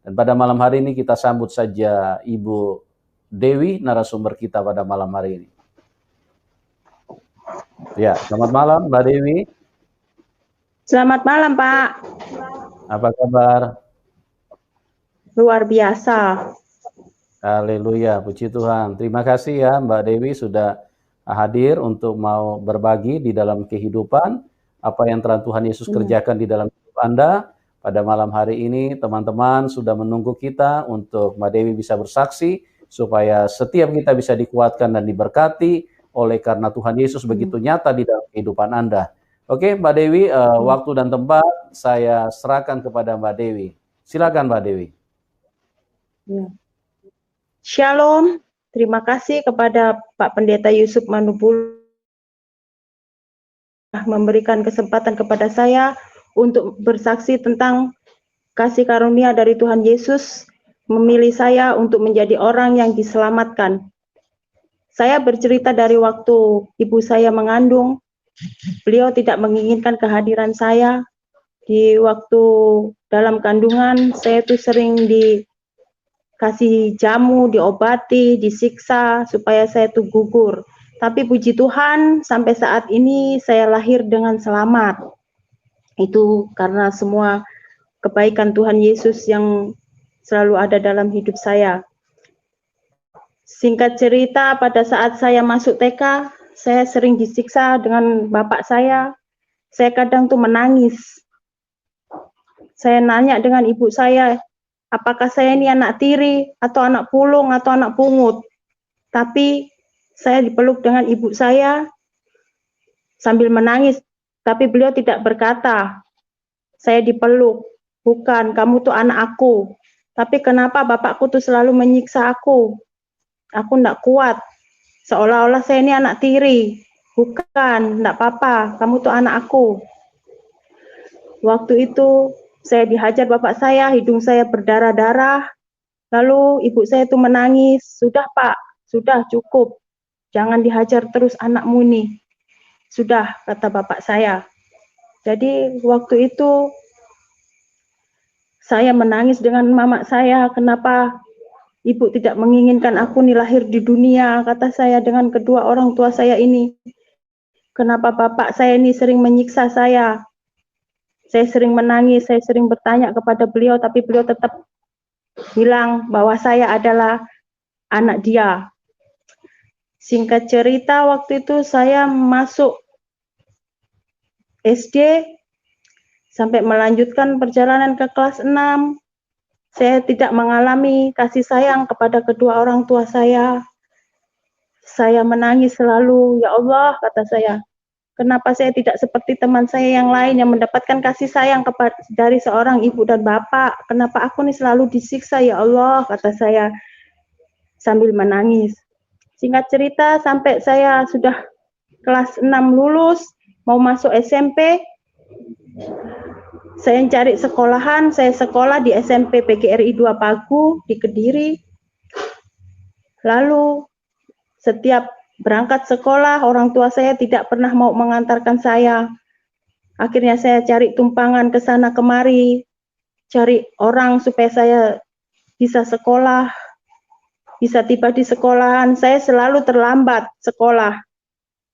Dan pada malam hari ini kita sambut saja Ibu Dewi, narasumber kita pada malam hari ini. Ya, selamat malam Mbak Dewi. Selamat malam, Pak. Apa kabar? Luar biasa. Haleluya, puji Tuhan. Terima kasih ya Mbak Dewi sudah hadir untuk mau berbagi di dalam kehidupan apa yang telah Tuhan Yesus kerjakan di dalam hidup Anda. Pada malam hari ini teman-teman sudah menunggu kita untuk Mbak Dewi bisa bersaksi supaya setiap kita bisa dikuatkan dan diberkati oleh karena Tuhan Yesus begitu nyata di dalam kehidupan Anda. Oke, Mbak Dewi, waktu dan tempat saya serahkan kepada Mbak Dewi. Silakan Mbak Dewi. Shalom, terima kasih kepada Pak Pendeta Yusuf Manupul memberikan kesempatan kepada saya untuk bersaksi tentang kasih karunia dari Tuhan Yesus memilih saya untuk menjadi orang yang diselamatkan. Saya bercerita dari waktu ibu saya mengandung, beliau tidak menginginkan kehadiran saya. Di waktu dalam kandungan, saya tuh sering dikasih jamu, diobati, disiksa, supaya saya tuh gugur. Tapi puji Tuhan, sampai saat ini saya lahir dengan selamat. Itu karena semua kebaikan Tuhan Yesus yang selalu ada dalam hidup saya. Singkat cerita, pada saat saya masuk TK, saya sering disiksa dengan bapak saya. Saya kadang tuh menangis. Saya nanya dengan ibu saya, apakah saya ini anak tiri, atau anak pulung, atau anak pungut. Tapi saya dipeluk dengan ibu saya sambil menangis, tapi beliau tidak berkata, saya dipeluk, bukan, kamu tuh anak aku. Tapi kenapa bapakku tuh selalu menyiksa aku? Aku tidak kuat, seolah-olah saya ini anak tiri. Bukan, tidak apa-apa, kamu tuh anak aku. Waktu itu saya dihajar bapak saya, hidung saya berdarah-darah. Lalu ibu saya tuh menangis, sudah Pak, sudah cukup. Jangan dihajar terus anakmu nih. Sudah, kata bapak saya. Jadi waktu itu saya menangis dengan mama saya, kenapa ibu tidak menginginkan aku nih lahir di dunia, kata saya dengan kedua orang tua saya ini. Kenapa bapak saya ini sering menyiksa saya? Saya sering menangis, saya sering bertanya kepada beliau, tapi beliau tetap bilang bahwa saya adalah anak dia. Singkat cerita, waktu itu saya masuk SD sampai melanjutkan perjalanan ke kelas 6. Saya tidak mengalami kasih sayang kepada kedua orang tua saya. Saya menangis selalu, ya Allah, kata saya. Kenapa saya tidak seperti teman saya yang lain yang mendapatkan kasih sayang dari seorang ibu dan bapak? Kenapa aku nih selalu disiksa, ya Allah, kata saya sambil menangis. Singkat cerita, sampai saya sudah kelas 6 lulus, mau masuk SMP, saya cari sekolahan, saya sekolah di SMP PGRI 2 Pagu di Kediri. Lalu setiap berangkat sekolah, orang tua saya tidak pernah mau mengantarkan saya. Akhirnya saya cari tumpangan ke sana kemari, cari orang supaya saya bisa sekolah, bisa tiba di sekolahan. Saya selalu terlambat sekolah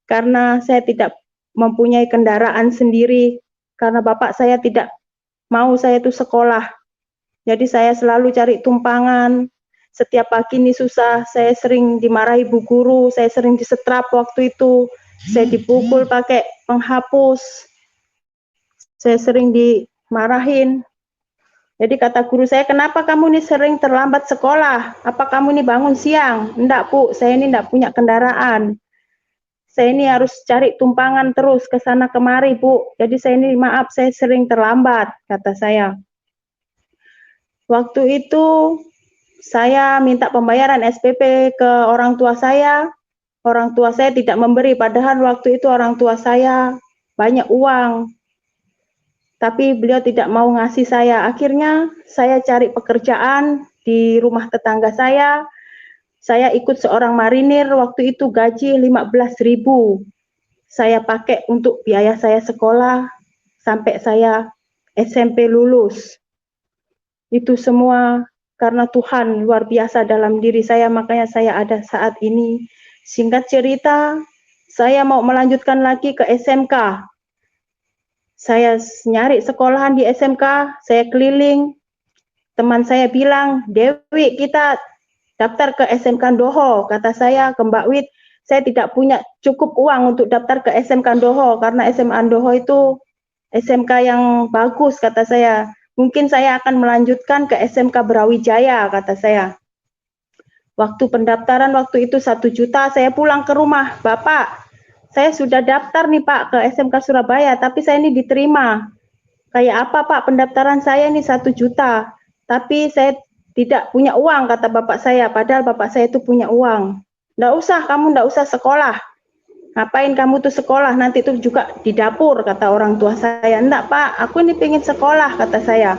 karena saya tidak mempunyai kendaraan sendiri, karena bapak saya tidak mau saya itu sekolah. Jadi saya selalu cari tumpangan. Setiap pagi ini susah, saya sering dimarahi bu guru, saya sering disetrap waktu itu, saya dipukul pakai penghapus, saya sering dimarahin. Jadi kata guru saya, kenapa kamu ini sering terlambat sekolah? Apa kamu ini bangun siang? Enggak, Bu, saya ini enggak punya kendaraan. Saya ini harus cari tumpangan terus ke sana kemari, Bu. Jadi saya ini maaf, saya sering terlambat, kata saya. Waktu itu saya minta pembayaran SPP ke orang tua saya. Orang tua saya tidak memberi, padahal waktu itu orang tua saya banyak uang. Tapi beliau tidak mau ngasih saya. Akhirnya saya cari pekerjaan di rumah tetangga saya. Saya ikut seorang marinir, waktu itu gaji 15.000. Saya pakai untuk biaya saya sekolah sampai saya SMP lulus. Itu semua karena Tuhan luar biasa dalam diri saya, makanya saya ada saat ini. Singkat cerita, saya mau melanjutkan lagi ke SMK. Saya nyari sekolahan di SMK, saya keliling. Teman saya bilang, Dewi, kita daftar ke SMK Doho. Kata saya ke Mbak Wit, saya tidak punya cukup uang untuk daftar ke SMK Doho, karena SMA Doho itu SMK yang bagus, kata saya. Mungkin saya akan melanjutkan ke SMK Brawijaya, kata saya. Waktu pendaftaran waktu itu 1 juta, saya pulang ke rumah. Bapak, saya sudah daftar nih Pak ke SMK Surabaya, tapi saya ini diterima. Kayak apa Pak pendaftaran saya ini 1 juta, tapi saya tidak punya uang, kata bapak saya, padahal bapak saya itu punya uang. Nggak usah, kamu nggak usah sekolah. Ngapain kamu tuh sekolah, nanti tuh juga di dapur, kata orang tua saya. Enggak Pak, aku ini pengen sekolah, kata saya.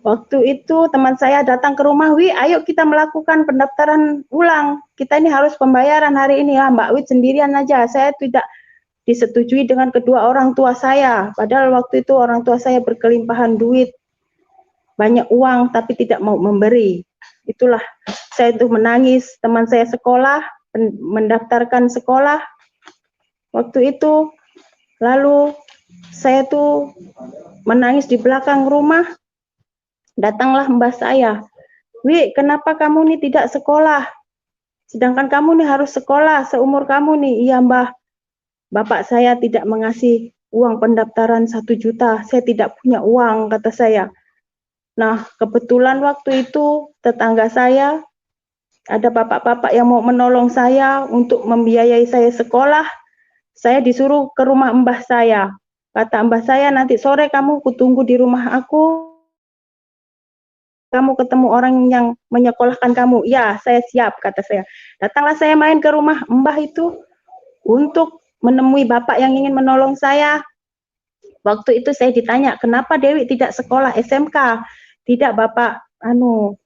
Waktu itu teman saya datang ke rumah, Wi, ayo kita melakukan pendaftaran ulang. Kita ini harus pembayaran hari ini ya, Mbak Wit sendirian aja. Saya tidak disetujui dengan kedua orang tua saya. Padahal waktu itu orang tua saya berkelimpahan duit, banyak uang, tapi tidak mau memberi. Itulah saya tuh menangis. Teman saya sekolah, mendaftarkan sekolah. Waktu itu, lalu saya tuh menangis di belakang rumah. Datanglah mbah saya, Wi, kenapa kamu nih tidak sekolah? Sedangkan kamu nih harus sekolah seumur kamu nih. Iya mbah, bapak saya tidak mengasih uang pendaftaran 1 juta. Saya tidak punya uang, kata saya. Nah, kebetulan waktu itu tetangga saya, ada bapak-bapak yang mau menolong saya untuk membiayai saya sekolah. Saya disuruh ke rumah mbah saya. Kata mbah saya, nanti sore kamu kutunggu di rumah aku. Kamu ketemu orang yang menyekolahkan kamu. Ya, saya siap, kata saya. Datanglah saya main ke rumah mbah itu untuk menemui bapak yang ingin menolong saya. Waktu itu saya ditanya, kenapa Dewi tidak sekolah SMK? Tidak bapak,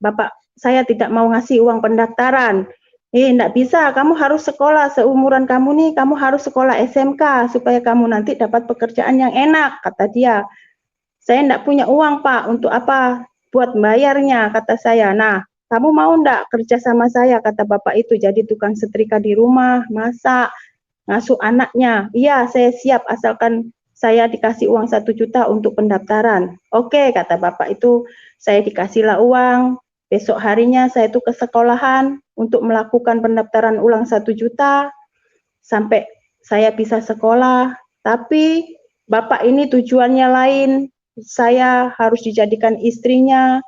bapak saya tidak mau ngasih uang pendaftaran. Enggak bisa, kamu harus sekolah seumuran kamu nih, kamu harus sekolah SMK supaya kamu nanti dapat pekerjaan yang enak, kata dia. Saya enggak punya uang Pak, untuk apa? Buat bayarnya, kata saya. Nah, kamu mau enggak kerja sama saya, kata bapak itu, jadi tukang setrika di rumah, masak, ngasuh anaknya. Iya, saya siap asalkan saya dikasih uang 1 juta untuk pendaftaran. Oke, kata bapak itu, saya dikasihlah uang. Besok harinya saya tuh ke sekolahan untuk melakukan pendaftaran ulang 1 juta sampai saya bisa sekolah. Tapi bapak ini tujuannya lain. Saya harus dijadikan istrinya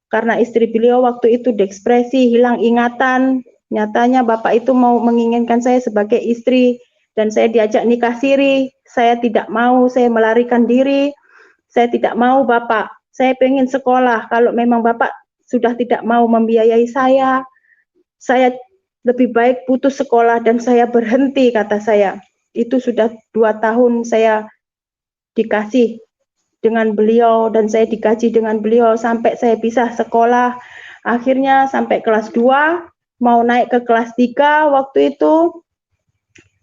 karena istri beliau waktu itu depresi, hilang ingatan. Nyatanya bapak itu mau menginginkan saya sebagai istri dan saya diajak nikah siri. Saya tidak mau, saya melarikan diri. Saya tidak mau bapak, saya pengen sekolah. Kalau memang bapak sudah tidak mau membiayai saya lebih baik putus sekolah dan saya berhenti, kata saya. Itu sudah 2 tahun saya dikasih dengan beliau dan saya digaji dengan beliau sampai saya bisa sekolah. Akhirnya sampai kelas 2, mau naik ke kelas 3, waktu itu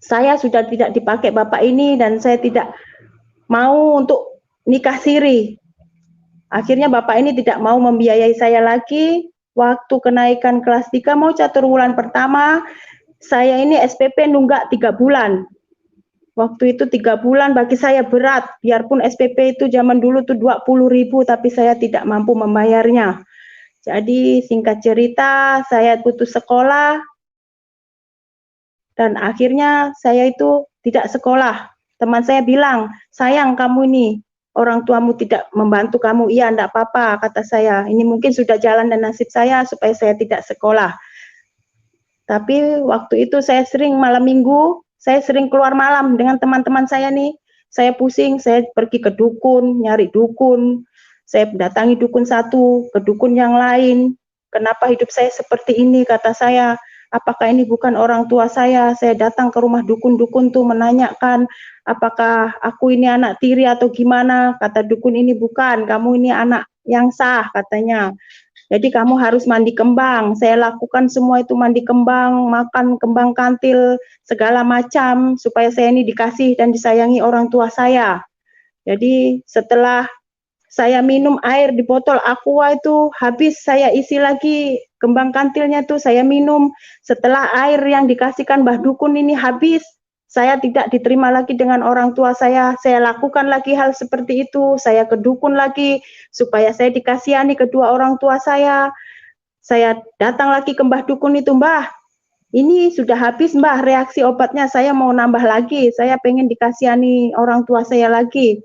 saya sudah tidak dipakai bapak ini dan saya tidak mau untuk nikah siri. Akhirnya bapak ini tidak mau membiayai saya lagi. Waktu kenaikan kelas 3 mau catur bulan pertama, saya ini SPP nunggak 3 bulan. Waktu itu 3 bulan bagi saya berat, biarpun SPP itu zaman dulu tuh 20.000, tapi saya tidak mampu membayarnya. Jadi singkat cerita, saya putus sekolah, dan akhirnya saya itu tidak sekolah. Teman saya bilang, sayang kamu ini, orang tuamu tidak membantu kamu. Iya, enggak apa-apa, kata saya. Ini mungkin sudah jalan dan nasib saya supaya saya tidak sekolah. Tapi waktu itu saya sering malam minggu, saya sering keluar malam dengan teman-teman saya nih. Saya pusing, saya pergi ke dukun, nyari dukun. Saya datangi dukun satu, ke dukun yang lain. Kenapa hidup saya seperti ini, kata saya. Apakah ini bukan orang tua saya? Saya datang ke rumah dukun-dukun tuh menanyakan, apakah aku ini anak tiri atau gimana? Kata dukun ini bukan, kamu ini anak yang sah, katanya. Jadi kamu harus mandi kembang. Saya lakukan semua itu, mandi kembang, makan kembang kantil, segala macam, supaya saya ini dikasih dan disayangi orang tua saya. Jadi setelah saya minum air di botol aqua itu habis, saya isi lagi kembang kantilnya tuh saya minum. Setelah air yang dikasihkan Mbah Dukun ini habis, saya tidak diterima lagi dengan orang tua saya lakukan lagi hal seperti itu, saya ke dukun lagi supaya saya dikasihani kedua orang tua saya datang lagi ke Mbah Dukun itu, Mbah, ini sudah habis Mbah reaksi obatnya, saya mau nambah lagi, saya pengen dikasihani orang tua saya lagi.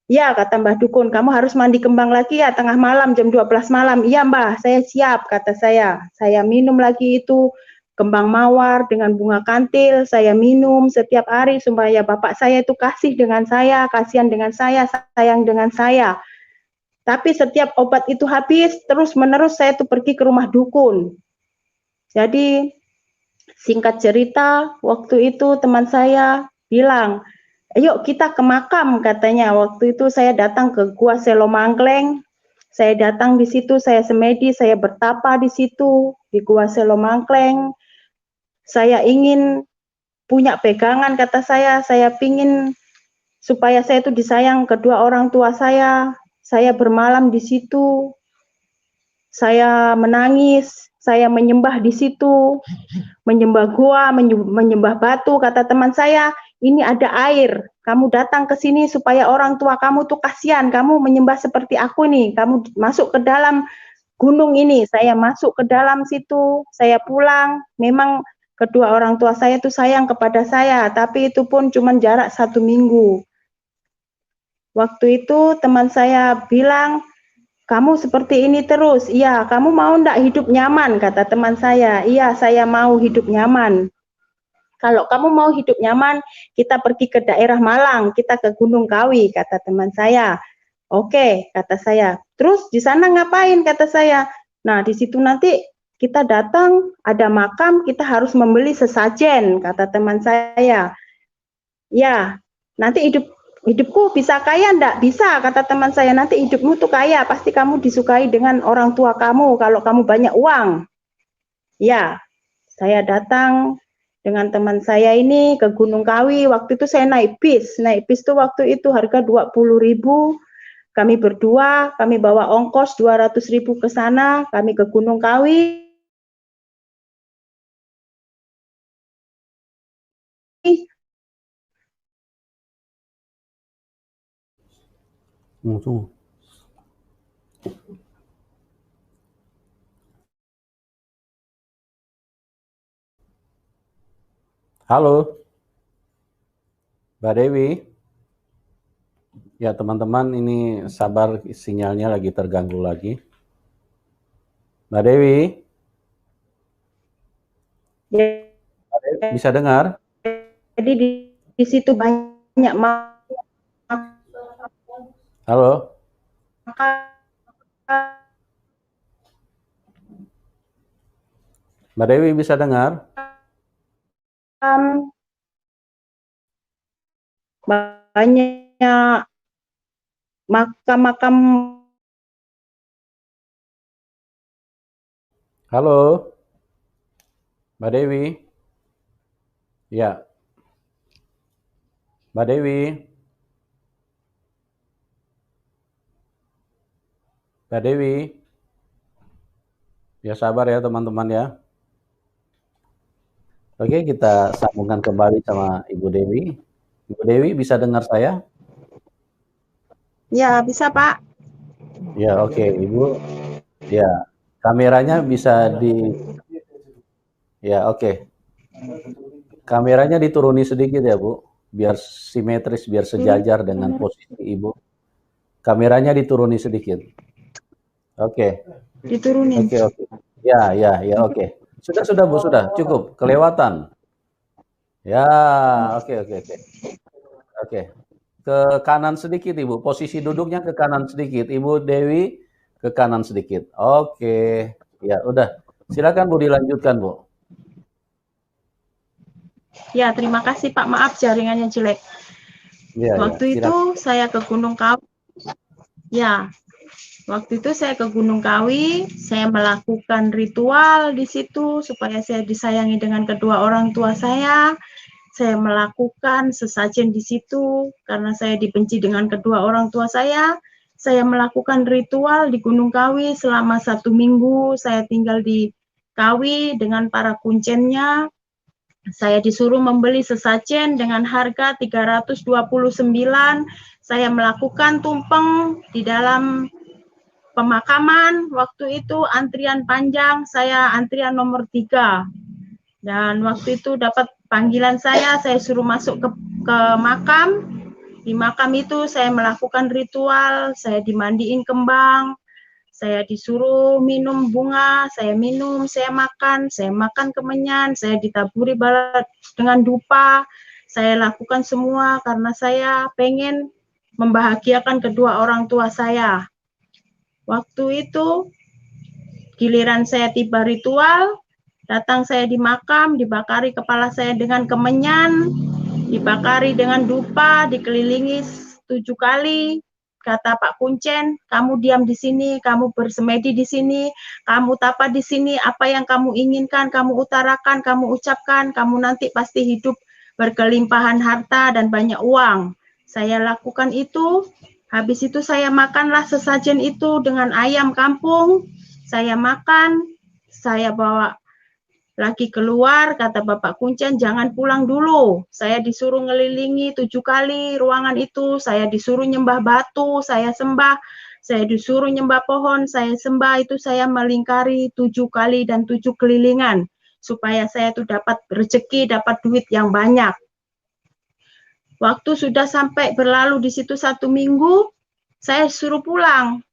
Ya, kata Mbah Dukun, kamu harus mandi kembang lagi ya tengah malam jam 12 malam. Iya Mbah, saya siap, kata saya. Saya minum lagi itu kembang mawar dengan bunga kantil, saya minum setiap hari supaya bapak saya itu kasih dengan saya, kasihan dengan saya, sayang dengan saya. Tapi setiap obat itu habis, terus menerus saya tuh pergi ke rumah dukun. Jadi singkat cerita, waktu itu teman saya bilang, ayo kita ke makam, katanya. Waktu itu saya datang ke Gua Selomangkleng. Saya datang di situ, saya semedi, saya bertapa di situ di Gua Selomangkleng. Saya ingin punya pegangan, kata saya pingin supaya saya itu disayang kedua orang tua saya. Saya bermalam di situ. Saya menangis, saya menyembah di situ, menyembah gua, menyembah batu. Kata teman saya, ini ada air, kamu datang ke sini supaya orang tua kamu tuh kasihan, kamu menyembah seperti aku nih, kamu masuk ke dalam gunung ini. Saya masuk ke dalam situ, saya pulang, memang kedua orang tua saya tuh sayang kepada saya, tapi itu pun cuma jarak 1 minggu. Waktu itu teman saya bilang, kamu seperti ini terus, iya, kamu mau ndak hidup nyaman, kata teman saya. Iya, saya mau hidup nyaman. Kalau kamu mau hidup nyaman, kita pergi ke daerah Malang, kita ke Gunung Kawi, kata teman saya. Oke, kata saya. Terus di sana ngapain, kata saya. Nah, di situ nanti kita datang, ada makam, kita harus membeli sesajen, kata teman saya. Ya, nanti hidupku bisa kaya enggak? Bisa, kata teman saya. Nanti hidupmu tuh kaya, pasti kamu disukai dengan orang tua kamu kalau kamu banyak uang. Ya, saya datang dengan teman saya ini ke Gunung Kawi. Waktu itu saya naik bis. Naik bis tuh waktu itu harga 20.000. Kami berdua, kami bawa ongkos 200.000 ke sana, kami ke Gunung Kawi. Tunggu. Halo, Mbak Dewi. Ya teman-teman, ini sabar, sinyalnya lagi terganggu lagi. Mbak Dewi, Ya, Mbak Dewi bisa dengar? jadi di situ banyak Halo, Mbak Dewi bisa dengar? banyak makam-makam. Halo, Mbak Dewi. Ya, Mbak Dewi. Mbak Dewi. Ya sabar ya teman-teman ya. Oke, kita sambungkan kembali sama Ibu Dewi. Ibu Dewi bisa dengar saya? Ya, bisa Pak. Ya, oke, Ibu. Ya, kameranya bisa Ya, oke. Kameranya dituruni sedikit ya, Bu. Biar simetris, biar sejajar dengan posisi Ibu. Kameranya dituruni sedikit. Oke. Diturunin. Oke. Ya, oke. Sudah, Bu, sudah. Cukup. Kelewatan. Ya, oke. Oke. Ke kanan sedikit, Ibu. Posisi duduknya ke kanan sedikit. Ibu Dewi ke kanan sedikit. Oke. Ya, udah. Silakan Bu dilanjutkan, Bu. Ya, terima kasih Pak. Maaf jaringannya jelek. Waktu itu saya ke Gunung Kawi. Ya, waktu itu saya ke Gunung Kawi, saya melakukan ritual di situ supaya saya disayangi dengan kedua orang tua saya. Saya melakukan sesajen di situ karena saya dibenci dengan kedua orang tua saya. saya melakukan ritual di Gunung Kawi selama 1 minggu. Saya tinggal di Kawi dengan para kuncennya. Saya disuruh membeli sesajen dengan harga 329. Saya melakukan tumpeng di dalam pemakaman. Waktu itu antrian panjang, saya antrian nomor 3. Dan waktu itu dapat panggilan saya suruh masuk ke makam. Di makam itu saya melakukan ritual, saya dimandiin kembang, saya disuruh minum bunga, saya minum, saya makan kemenyan, saya ditaburi balat dengan dupa. Saya lakukan semua karena saya pengen membahagiakan kedua orang tua saya. Waktu itu giliran saya tiba ritual, datang saya di makam, dibakari kepala saya dengan kemenyan, dibakari dengan dupa, dikelilingi 7 kali. Kata Pak Kuncen, kamu diam di sini, kamu bersemedi di sini, kamu tapa di sini, apa yang kamu inginkan, kamu utarakan, kamu ucapkan, kamu nanti pasti hidup berkelimpahan harta dan banyak uang. Saya lakukan itu, habis itu saya makanlah sesajen itu dengan ayam kampung, saya makan, saya bawa lagi keluar, kata Bapak Kuncen, jangan pulang dulu. Saya disuruh ngelilingi 7 kali ruangan itu, saya disuruh nyembah batu, saya sembah, saya disuruh nyembah pohon, saya sembah, itu saya melingkari 7 kali dan 7 kelilingan, supaya saya tuh dapat rezeki, dapat duit yang banyak. Waktu sudah sampai berlalu di situ 1 minggu, saya suruh pulang.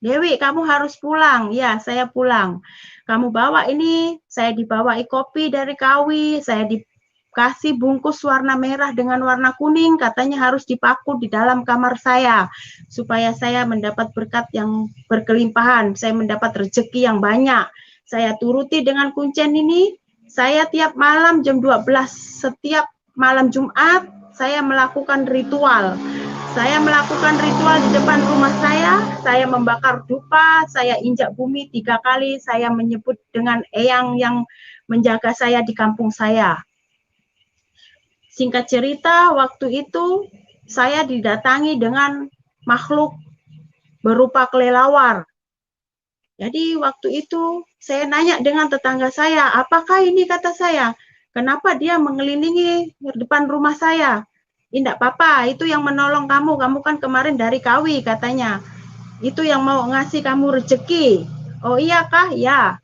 Dewi, kamu harus pulang. Ya, saya pulang. Kamu bawa ini, saya dibawai kopi dari Kawi, saya dikasih bungkus warna merah dengan warna kuning, katanya harus dipaku di dalam kamar saya, supaya saya mendapat berkat yang berkelimpahan, saya mendapat rezeki yang banyak. Saya turuti dengan kuncen ini, saya tiap malam jam 12, setiap malam Jumat, saya melakukan ritual. Saya melakukan ritual di depan rumah saya membakar dupa, saya injak bumi 3 kali, saya menyebut dengan eyang yang menjaga saya di kampung saya. Singkat cerita, waktu itu saya didatangi dengan makhluk berupa kelelawar. Jadi waktu itu saya nanya dengan tetangga saya, apakah ini, kata saya, kenapa dia mengelilingi depan rumah saya? Tidak apa-apa, itu yang menolong kamu, kamu kan kemarin dari Kawi, katanya. Itu yang mau ngasih kamu rezeki. Oh iya kah? Ya.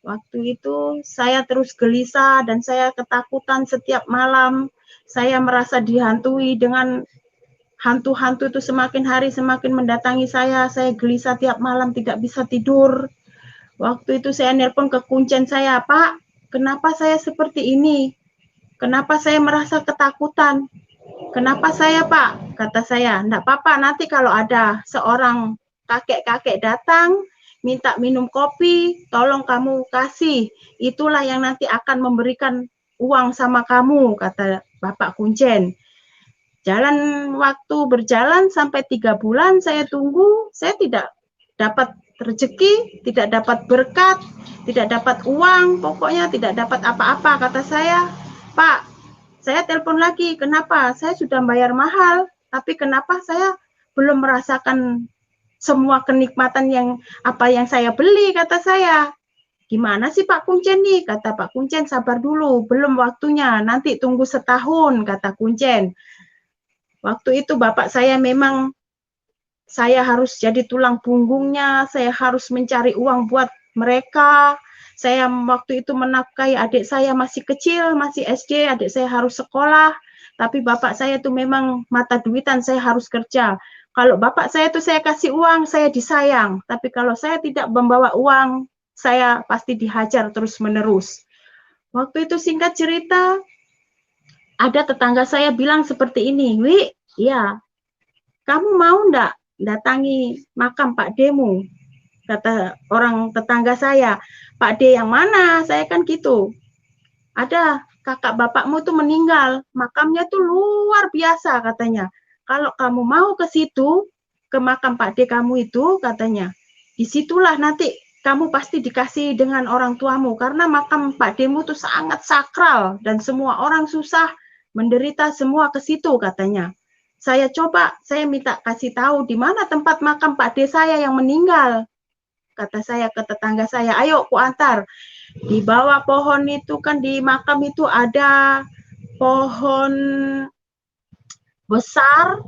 Waktu itu saya terus gelisah dan saya ketakutan setiap malam. Saya merasa dihantui dengan hantu-hantu itu, semakin hari semakin mendatangi saya gelisah tiap malam, tidak bisa tidur. Waktu itu saya nelpon ke kuncen saya, Pak, kenapa saya seperti ini? Kenapa saya merasa ketakutan? Kenapa saya, Pak? Kata saya, enggak apa-apa, nanti kalau ada seorang kakek-kakek datang, minta minum kopi, tolong kamu kasih. Itulah yang nanti akan memberikan uang sama kamu, kata Bapak Kuncen. Waktu berjalan sampai 3 bulan saya tunggu, saya tidak dapat rezeki, tidak dapat berkat, tidak dapat uang, pokoknya tidak dapat apa-apa. Kata saya, Pak, saya telepon lagi, kenapa? Saya sudah bayar mahal, tapi kenapa saya belum merasakan semua kenikmatan yang saya beli, kata saya. Gimana sih Pak Kuncen nih? Kata Pak Kuncen, sabar dulu, belum waktunya, nanti tunggu setahun, kata Kuncen. Waktu itu bapak saya memang, saya harus jadi tulang punggungnya, saya harus mencari uang buat mereka. Saya waktu itu menafkahi adik saya masih kecil, masih SD, adik saya harus sekolah. Tapi bapak saya itu memang mata duitan, saya harus kerja. Kalau bapak saya itu saya kasih uang, saya disayang. Tapi kalau saya tidak membawa uang, saya pasti dihajar terus-menerus. Waktu itu singkat cerita, ada tetangga saya bilang seperti ini, Wi, ya, kamu mau enggak datangi makam Pak Demu? Kata orang tetangga saya, Pak D yang mana? Saya kan gitu. Ada kakak bapakmu tuh meninggal, makamnya tuh luar biasa katanya. Kalau kamu mau ke situ, ke makam Pak D kamu itu, katanya, disitulah nanti kamu pasti dikasih dengan orang tuamu, karena makam Pak Demu tuh sangat sakral dan semua orang susah, menderita semua ke situ, katanya. saya minta kasih tahu di mana tempat makam Pak D saya yang meninggal. Kata saya ke tetangga saya, ayo ku antar. Di bawah pohon itu kan di makam itu ada pohon besar,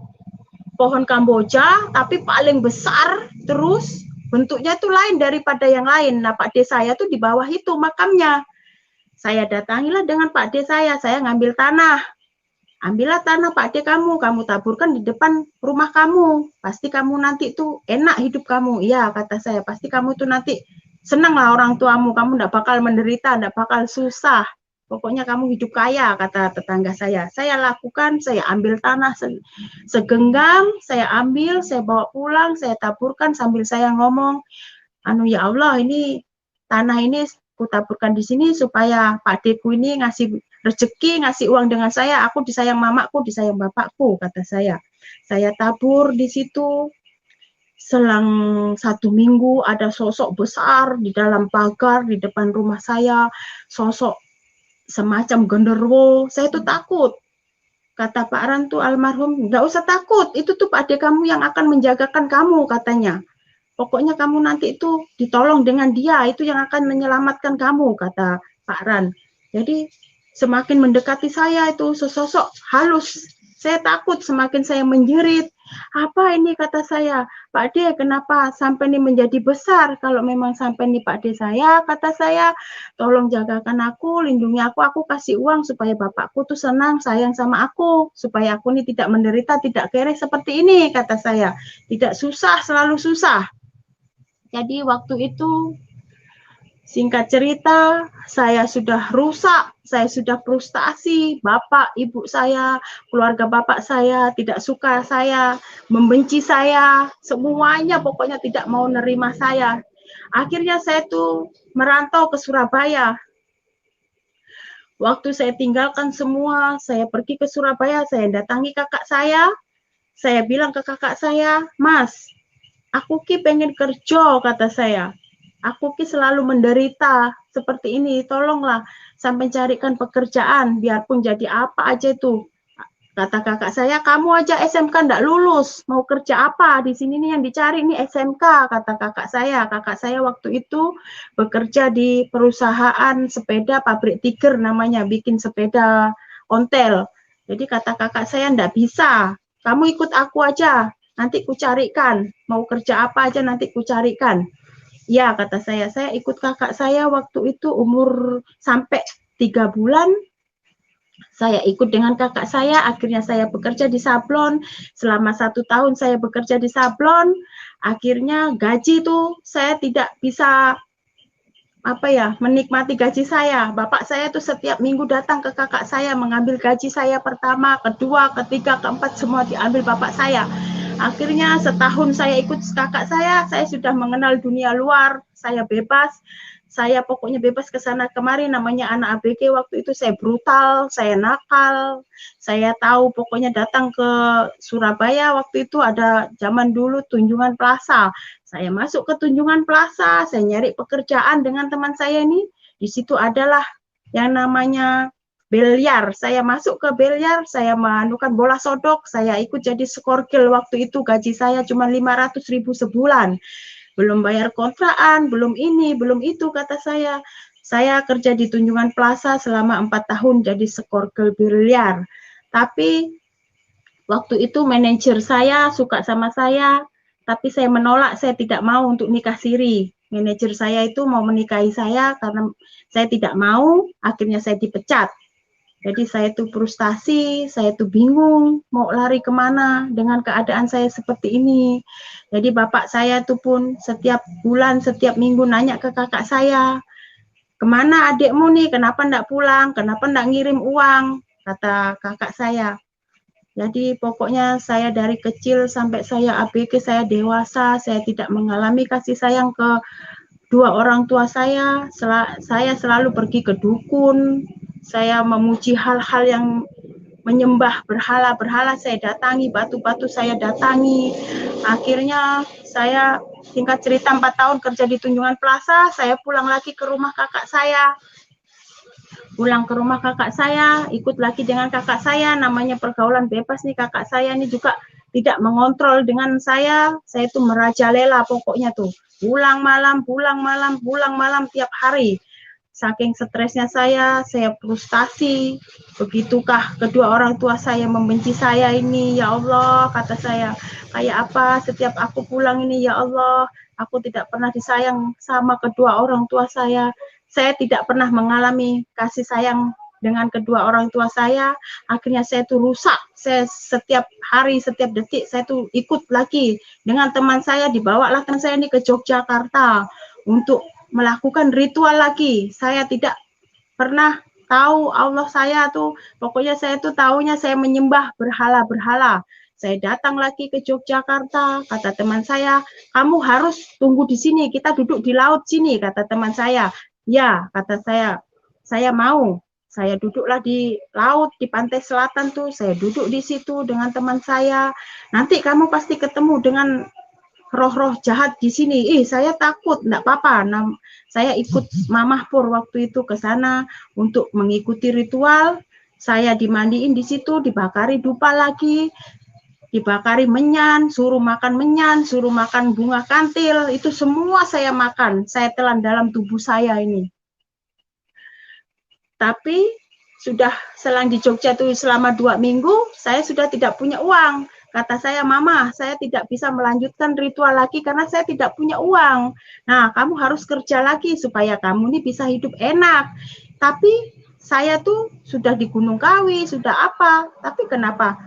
pohon Kamboja, tapi paling besar, terus bentuknya itu lain daripada yang lain. Nah, Pak D saya tuh di bawah itu makamnya. Saya datangilah dengan Pak D saya ngambil tanah. Ambillah tanah Pak D kamu taburkan di depan rumah kamu. Pasti kamu nanti tuh enak hidup kamu. Iya, kata saya, pasti kamu tuh nanti senang lah orang tuamu. Kamu enggak bakal menderita, enggak bakal susah. Pokoknya kamu hidup kaya, kata tetangga saya. Saya lakukan, saya ambil tanah segenggam, saya ambil, saya bawa pulang, saya taburkan sambil saya ngomong, ya Allah, ini tanah ini kutaburkan di sini supaya Pak D-ku ini ngasih rezeki, ngasih uang dengan saya, aku disayang mamaku, disayang bapakku, kata saya. Saya tabur di situ. Selang 1 minggu ada sosok besar di dalam pagar di depan rumah saya, sosok semacam genderuwo. Saya tuh takut. Kata Pak Rantu almarhum, nggak usah takut, itu tuh Pak D kamu yang akan menjagakan kamu, katanya. Pokoknya kamu nanti itu ditolong dengan dia, itu yang akan menyelamatkan kamu, kata Pak Ran. Jadi semakin mendekati saya itu sesosok halus. Saya takut, semakin saya menjerit. Apa ini, kata saya, Pak D kenapa sampai ini menjadi besar? Kalau memang sampai ini Pak D saya, kata saya, tolong jagakan aku, lindungi aku kasih uang supaya bapakku tuh senang, sayang sama aku, supaya aku ini tidak menderita, tidak kere seperti ini, kata saya. Tidak susah, selalu susah. Jadi waktu itu, singkat cerita, saya sudah rusak, saya sudah frustasi, bapak, ibu saya, keluarga bapak saya tidak suka saya, membenci saya, semuanya pokoknya tidak mau nerima saya. Akhirnya saya tuh merantau ke Surabaya. Waktu saya tinggalkan semua, saya pergi ke Surabaya, saya datangi kakak saya bilang ke kakak saya, Mas, aku ki pengen kerja, kata saya. Aku ki selalu menderita seperti ini, tolonglah sampai carikan pekerjaan, biarpun jadi apa aja itu. Kata kakak saya, kamu aja SMK ndak lulus, mau kerja apa? Di sini nih yang dicari nih SMK, kata kakak saya. Kakak saya waktu itu bekerja di perusahaan sepeda, pabrik Tiger namanya, bikin sepeda ontel. Jadi kata kakak saya, ndak bisa, kamu ikut aku aja, nanti ku carikan, mau kerja apa aja nanti ku carikan. Ya, kata saya ikut kakak saya waktu itu umur sampai 3 bulan. Saya ikut dengan kakak saya, akhirnya saya bekerja di sablon. Selama 1 tahun saya bekerja di sablon, akhirnya gaji tuh saya tidak bisa menikmati gaji saya. Bapak saya tuh setiap minggu datang ke kakak saya mengambil gaji saya pertama, kedua, ketiga, keempat, semua diambil bapak saya. Akhirnya setahun saya ikut kakak saya sudah mengenal dunia luar, saya bebas, saya pokoknya bebas ke sana kemari, namanya anak ABG waktu itu saya brutal, saya nakal, saya tahu pokoknya datang ke Surabaya waktu itu ada zaman dulu Tunjungan Plaza, saya masuk ke Tunjungan Plaza, saya nyari pekerjaan dengan teman saya ini, di situ adalah yang namanya biliar, saya masuk ke biliar, saya menukan bola sodok, saya ikut jadi skorgil waktu itu, gaji saya cuma 500.000 sebulan, belum bayar kontrakan, belum ini, belum itu, kata saya. Saya kerja di Tunjungan Plaza selama 4 tahun jadi skorgil biliar, tapi waktu itu manajer saya suka sama saya, tapi saya menolak, saya tidak mau untuk nikah siri. Manajer saya itu mau menikahi saya karena saya tidak mau, akhirnya saya dipecat. Jadi saya tuh frustasi, saya tuh bingung mau lari kemana dengan keadaan saya seperti ini. Jadi bapak saya tuh pun setiap bulan, setiap minggu nanya ke kakak saya, kemana adikmu nih, kenapa enggak pulang, kenapa enggak ngirim uang, kata kakak saya. Jadi pokoknya saya dari kecil sampai saya ABG, saya dewasa, saya tidak mengalami kasih sayang ke dua orang tua saya. Saya selalu pergi ke dukun, saya memuji hal-hal yang menyembah berhala-berhala, saya datangi, batu-batu saya datangi. Akhirnya saya singkat cerita 4 tahun kerja di Tunjungan Plaza, saya pulang lagi ke rumah kakak saya. pulang ke rumah kakak saya, ikut lagi dengan kakak saya, namanya pergaulan bebas nih, kakak saya ini juga tidak mengontrol dengan saya itu merajalela pokoknya tuh, pulang malam, tiap hari. Saking stresnya saya frustasi. Begitukah kedua orang tua saya membenci saya ini, ya Allah, kata saya. Kayak apa setiap aku pulang ini, ya Allah, aku tidak pernah disayang sama kedua orang tua saya. Saya tidak pernah mengalami kasih sayang dengan kedua orang tua saya. Akhirnya saya tuh rusak. Saya setiap hari, setiap detik saya tuh ikut lagi dengan teman saya, dibawalah teman saya ini ke Yogyakarta untuk melakukan ritual lagi. Saya tidak pernah tahu Allah saya tuh, pokoknya saya tuh taunya saya menyembah berhala-berhala. Saya datang lagi ke Yogyakarta, kata teman saya, kamu harus tunggu di sini, kita duduk di laut sini, kata teman saya. Ya, kata saya mau. Saya duduklah di laut, di pantai selatan tuh, saya duduk di situ dengan teman saya. Nanti kamu pasti ketemu dengan roh-roh jahat di sini. Saya takut, enggak apa-apa. Saya ikut Mamah Pur waktu itu ke sana untuk mengikuti ritual. Saya dimandiin di situ, dibakari dupa lagi, dibakari menyan, suruh makan bunga kantil, itu semua saya makan. Saya telan dalam tubuh saya ini. Tapi sudah selang di Jogja itu selama 2 minggu, saya sudah tidak punya uang. Kata saya, Mama, saya tidak bisa melanjutkan ritual lagi karena saya tidak punya uang. Nah, kamu harus kerja lagi supaya kamu ini bisa hidup enak. Tapi saya tuh sudah di Gunung Kawi, sudah apa, tapi kenapa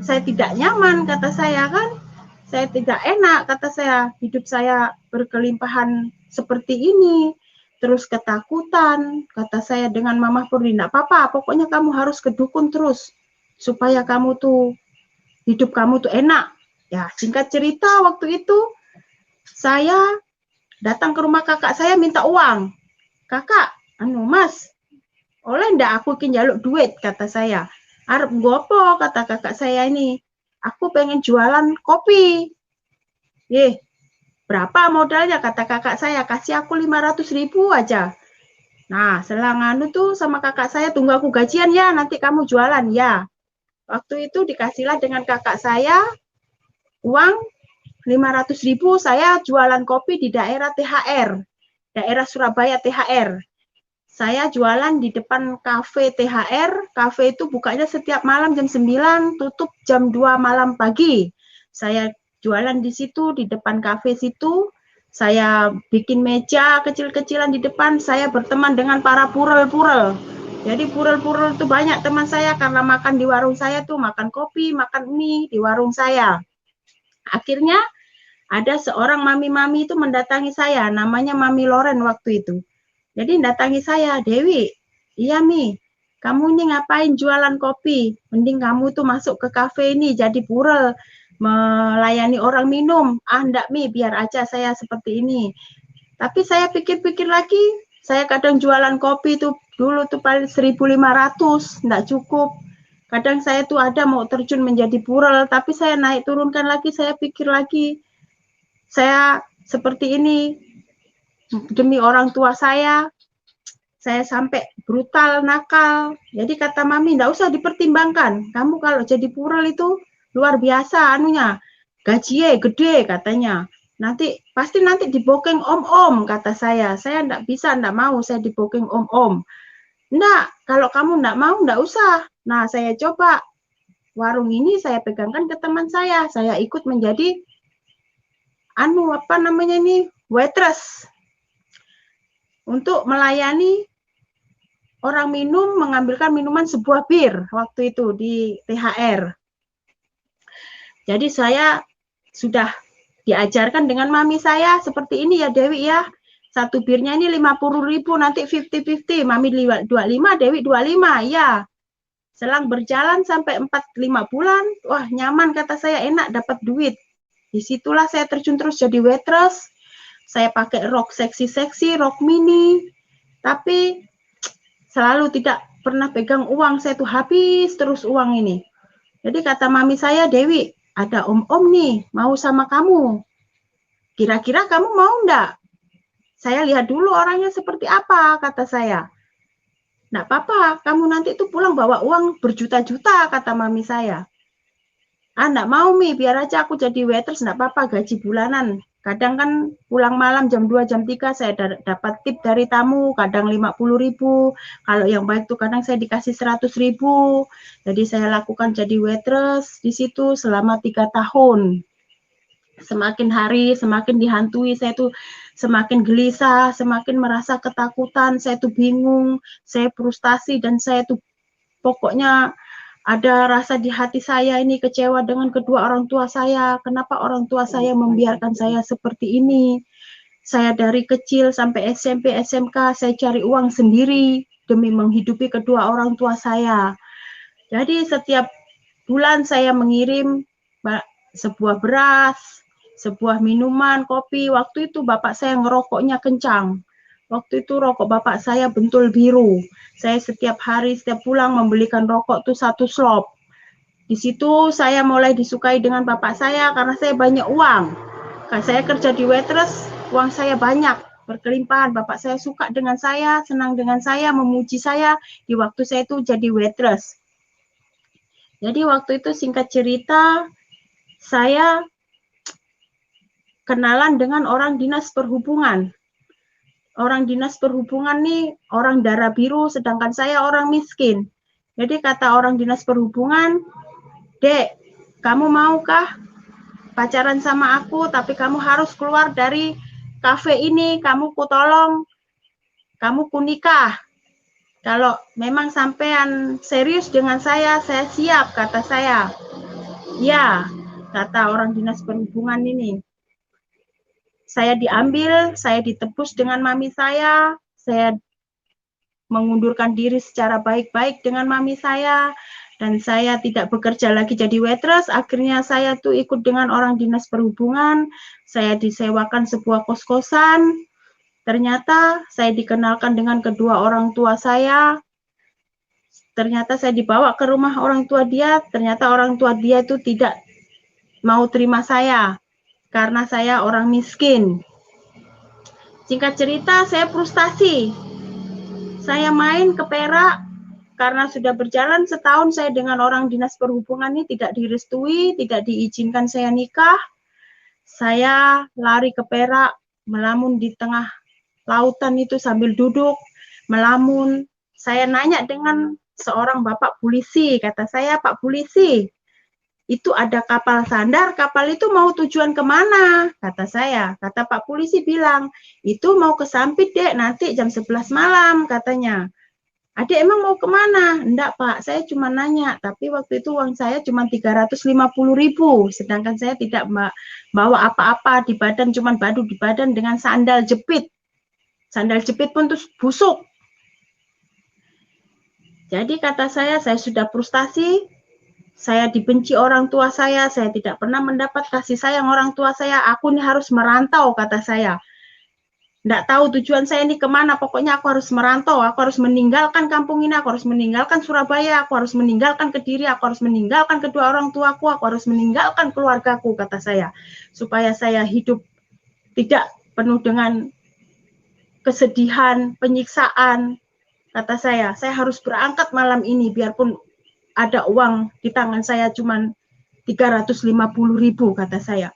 saya tidak nyaman, kata saya kan. Saya tidak enak, kata saya, hidup saya berkelimpahan seperti ini. Terus ketakutan, kata saya dengan Mama Purni, enggak apa-apa, pokoknya kamu harus ke dukun terus, supaya kamu tuh hidup kamu tuh enak. Ya, singkat cerita waktu itu saya datang ke rumah kakak saya minta uang. Kakak, Mas, oleh ndak aku njaluk duit, kata saya. Arep gopo, kata kakak saya ini. Aku pengen jualan kopi. Berapa modalnya, kata kakak saya, kasih aku 500.000 aja. Nah, selang tuh sama kakak saya, tunggu aku gajian ya, nanti kamu jualan ya. Waktu itu dikasihlah dengan kakak saya uang 500.000, saya jualan kopi di daerah THR, daerah Surabaya THR. Saya jualan di depan kafe THR, kafe itu bukanya setiap malam jam 9, tutup jam 2 malam pagi. Saya jualan di situ, di depan kafe situ, saya bikin meja kecil-kecilan di depan, saya berteman dengan para purel-purel. Jadi purel-purel itu banyak teman saya karena makan di warung saya tuh, makan kopi, makan mie di warung saya. Akhirnya ada seorang mami-mami itu mendatangi saya, namanya Mami Loren waktu itu. Jadi datangi saya, Dewi, iya Mi, kamu ini ngapain jualan kopi? Mending kamu tuh masuk ke kafe ini jadi purel, melayani orang minum. Enggak Mi, biar aja saya seperti ini. Tapi saya pikir-pikir lagi, saya kadang jualan kopi tuh dulu tuh paling 1.500, enggak cukup. Kadang saya tuh ada mau terjun menjadi purel, tapi saya naik turunkan lagi, saya pikir lagi, saya seperti ini demi orang tua saya sampai brutal, nakal. Jadi kata Mami, enggak usah dipertimbangkan. Kamu kalau jadi purel itu luar biasa anunya, gajinya gede katanya. Pasti nanti dibooking om-om, kata saya. Saya enggak bisa, enggak mau saya dibooking om-om. Enggak, kalau kamu enggak mau, enggak usah. Nah, saya coba warung ini saya pegangkan ke teman saya. Saya ikut menjadi waitress. Untuk melayani orang minum, mengambilkan minuman sebuah bir waktu itu di THR. Jadi saya sudah diajarkan dengan mami saya seperti ini ya Dewi ya. Satu birnya ini 50.000, nanti 50-50. Mami 25, Dewi 25 ya. Selang berjalan sampai 4-5 bulan, wah nyaman kata saya, enak dapat duit. Disitulah saya terjun terus jadi waitress. Saya pakai rok seksi-seksi, rok mini. Tapi selalu tidak pernah pegang uang, saya tuh habis terus uang ini. Jadi kata mami saya, Dewi, ada om-om nih, mau sama kamu. Kira-kira kamu mau enggak? Saya lihat dulu orangnya seperti apa, kata saya. Nggak apa-apa, kamu nanti tuh pulang bawa uang berjuta-juta, kata mami saya. Nggak mau Mi, biar aja aku jadi waitress, nggak apa-apa, gaji bulanan. Kadang kan pulang malam jam 2, jam 3 saya dapat tip dari tamu, kadang 50.000. Kalau yang baik tuh kadang saya dikasih 100.000. Jadi saya lakukan jadi waitress di situ selama 3 tahun. Semakin hari semakin dihantui, saya tuh semakin gelisah, semakin merasa ketakutan, saya tuh bingung, saya frustasi, dan saya tuh pokoknya ada rasa di hati saya ini kecewa dengan kedua orang tua saya. Kenapa orang tua saya membiarkan saya seperti ini? Saya dari kecil sampai SMP, SMK, saya cari uang sendiri demi menghidupi kedua orang tua saya. Jadi setiap bulan saya mengirim sebuah beras, sebuah minuman, kopi. Waktu itu bapak saya ngerokoknya kencang. Waktu itu rokok bapak saya bentul biru. Saya setiap hari, setiap pulang membelikan rokok tuh 1 slop. Di situ saya mulai disukai dengan bapak saya karena saya banyak uang. Karena saya kerja di waitress, uang saya banyak, berkelimpahan. Bapak saya suka dengan saya, senang dengan saya, memuji saya di waktu saya itu jadi waitress. Jadi waktu itu singkat cerita, saya kenalan dengan orang dinas perhubungan. Orang dinas perhubungan nih orang darah biru, sedangkan saya orang miskin. Jadi kata orang dinas perhubungan, Dek, kamu maukah pacaran sama aku, tapi kamu harus keluar dari kafe ini, kamu kutolong, kamu kunikah. Kalau memang sampean serius dengan saya siap, kata saya. Ya, kata orang dinas perhubungan ini. Saya diambil, saya ditebus dengan mami saya mengundurkan diri secara baik-baik dengan mami saya, dan saya tidak bekerja lagi jadi waitress. Akhirnya saya tuh ikut dengan orang dinas perhubungan, saya disewakan sebuah kos-kosan. Ternyata saya dikenalkan dengan kedua orang tua saya. Ternyata saya dibawa ke rumah orang tua dia, ternyata orang tua dia itu tidak mau terima saya karena saya orang miskin. Singkat cerita, saya frustasi. Saya main ke Perak karena sudah berjalan setahun saya dengan orang dinas perhubungan ini tidak direstui, tidak diizinkan saya nikah. Saya lari ke Perak, melamun di tengah lautan itu sambil duduk, melamun. Saya nanya dengan seorang bapak polisi, kata saya, Pak polisi, itu ada kapal sandar, kapal itu mau tujuan kemana? Kata saya. Kata Pak polisi bilang, itu mau ke Sampit, Dek, nanti jam 11 malam, katanya. Adik emang mau kemana? Enggak, Pak, saya cuma nanya, tapi waktu itu uang saya cuma 350.000, sedangkan saya tidak bawa apa-apa di badan, cuma badu di badan dengan sandal jepit. Sandal jepit pun terus busuk. Jadi kata saya sudah frustasi, saya dibenci orang tua saya tidak pernah mendapat kasih sayang orang tua saya, aku ini harus merantau, kata saya. Nggak tahu tujuan saya ini kemana, pokoknya aku harus merantau, aku harus meninggalkan kampung ini, aku harus meninggalkan Surabaya, aku harus meninggalkan Kediri, aku harus meninggalkan kedua orang tuaku, aku harus meninggalkan keluargaku, kata saya. Supaya saya hidup tidak penuh dengan kesedihan, penyiksaan, kata saya harus berangkat malam ini, biarpun ada uang di tangan saya cuma 350.000, kata saya.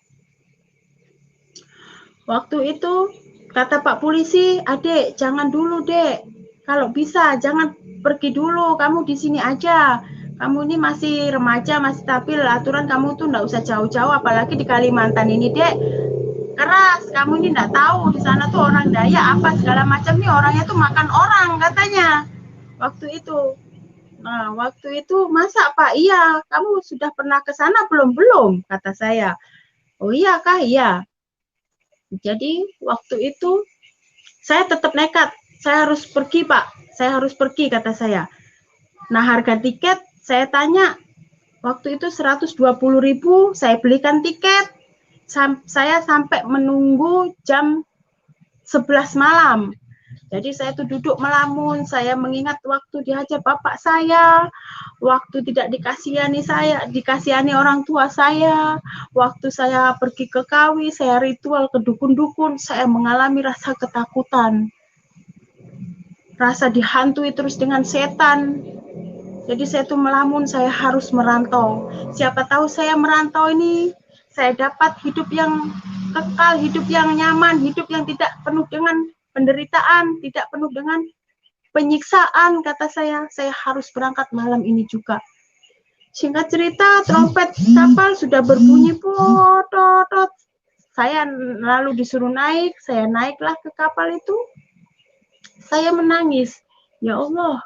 Waktu itu kata Pak polisi, Adek, jangan dulu, Dek. Kalau bisa jangan pergi dulu, kamu di sini aja. Kamu ini masih remaja, masih stabil, aturan kamu tuh enggak usah jauh-jauh, apalagi di Kalimantan ini, Dek. Keras, kamu ini enggak tahu di sana tuh orang Dayak apa segala macam nih, orangnya tuh makan orang, katanya. Waktu itu. Nah, waktu itu, masa Pak? Iya, kamu sudah pernah ke sana belum? Belum, kata saya. Oh iya kah? Iya. Jadi waktu itu saya tetap nekat, saya harus pergi Pak, saya harus pergi, kata saya. Nah harga tiket saya tanya, waktu itu 120.000, saya belikan tiket, saya sampai menunggu jam 11 malam. Jadi saya tuh duduk melamun, saya mengingat waktu dihajar bapak saya, waktu tidak dikasihani orang tua saya, waktu saya pergi ke Kawi, saya ritual ke dukun-dukun, saya mengalami rasa ketakutan. rasa dihantui terus dengan setan. Jadi saya tuh melamun, saya harus merantau. Siapa tahu saya merantau ini, saya dapat hidup yang kekal, hidup yang nyaman, hidup yang tidak penuh dengan penderitaan, tidak penuh dengan penyiksaan. Kata saya harus berangkat malam ini juga. Singkat cerita, trompet kapal sudah berbunyi, potot. Saya lalu disuruh naik, saya naiklah ke kapal itu. Saya menangis, ya Allah,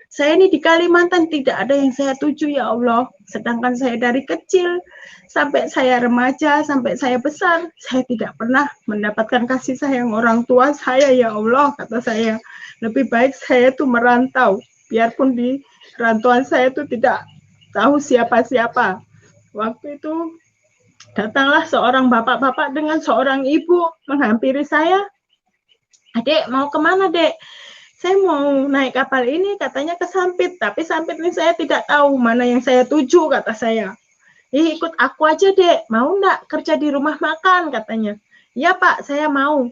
saya ini di Kalimantan tidak ada yang saya tuju, ya Allah. Sedangkan saya dari kecil sampai saya remaja, sampai saya besar, saya tidak pernah mendapatkan kasih sayang orang tua saya, ya Allah, kata saya. Lebih baik saya tuh merantau, biarpun di rantauan saya tuh tidak tahu siapa-siapa. Waktu itu datanglah seorang bapak-bapak dengan seorang ibu menghampiri saya. Adek, mau kemana, Dek? Saya mau naik kapal ini, katanya ke Sampit, tapi Sampit ini saya tidak tahu mana yang saya tuju, kata saya. Ikut aku aja, Dek, mau enggak kerja di rumah makan, katanya. Ya Pak, saya mau,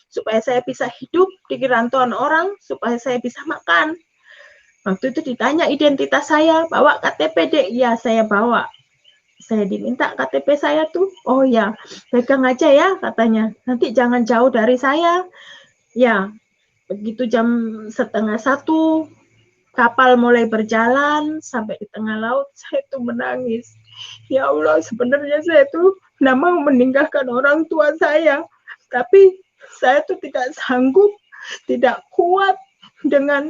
supaya saya bisa hidup di rantauan orang, supaya saya bisa makan. Waktu itu ditanya identitas saya, bawa KTP, Dek. Ya, saya bawa. Saya diminta KTP saya tuh, oh ya, pegang aja ya, katanya. Nanti jangan jauh dari saya. Ya, begitu jam 12:30 kapal mulai berjalan sampai di tengah laut, saya tuh menangis. Ya Allah, sebenarnya saya tuh tidak mau meninggalkan orang tua saya, tapi saya tuh tidak sanggup, tidak kuat dengan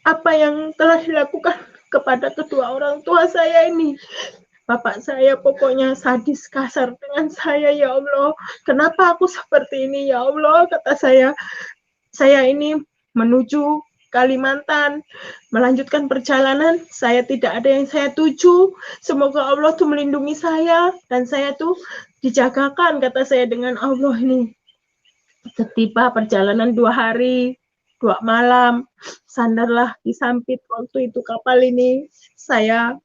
apa yang telah dilakukan kepada kedua orang tua saya ini. Bapak saya pokoknya sadis, kasar dengan saya, ya Allah. Kenapa aku seperti ini, ya Allah, kata saya. Saya ini menuju Kalimantan, melanjutkan perjalanan, saya tidak ada yang saya tuju. Semoga Allah tuh melindungi saya, dan saya tuh dijagakan, kata saya dengan Allah ini. Setiba perjalanan 2 hari, 2 malam, sandarlah di Sampit waktu itu kapal ini. Saya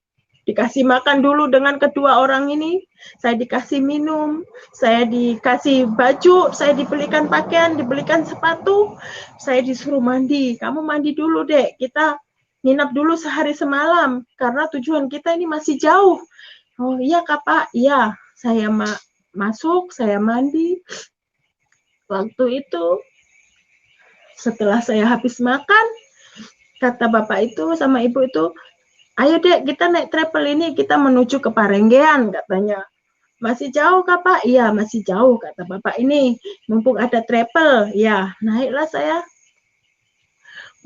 dikasih makan dulu dengan kedua orang ini, saya dikasih minum, saya dikasih baju, saya dibelikan pakaian, dibelikan sepatu, saya disuruh mandi. Kamu mandi dulu, Dek, kita nginap dulu sehari semalam, karena tujuan kita ini masih jauh. Oh iya Kak, Pak, iya. Saya masuk, saya mandi. Waktu itu, setelah saya habis makan, kata bapak itu sama ibu itu, ayo Dek, kita naik travel ini, kita menuju ke Parenggean, katanya. Masih jauh Kak, Pak? Iya, masih jauh, kata bapak ini. Mumpung ada travel, ya, naiklah saya.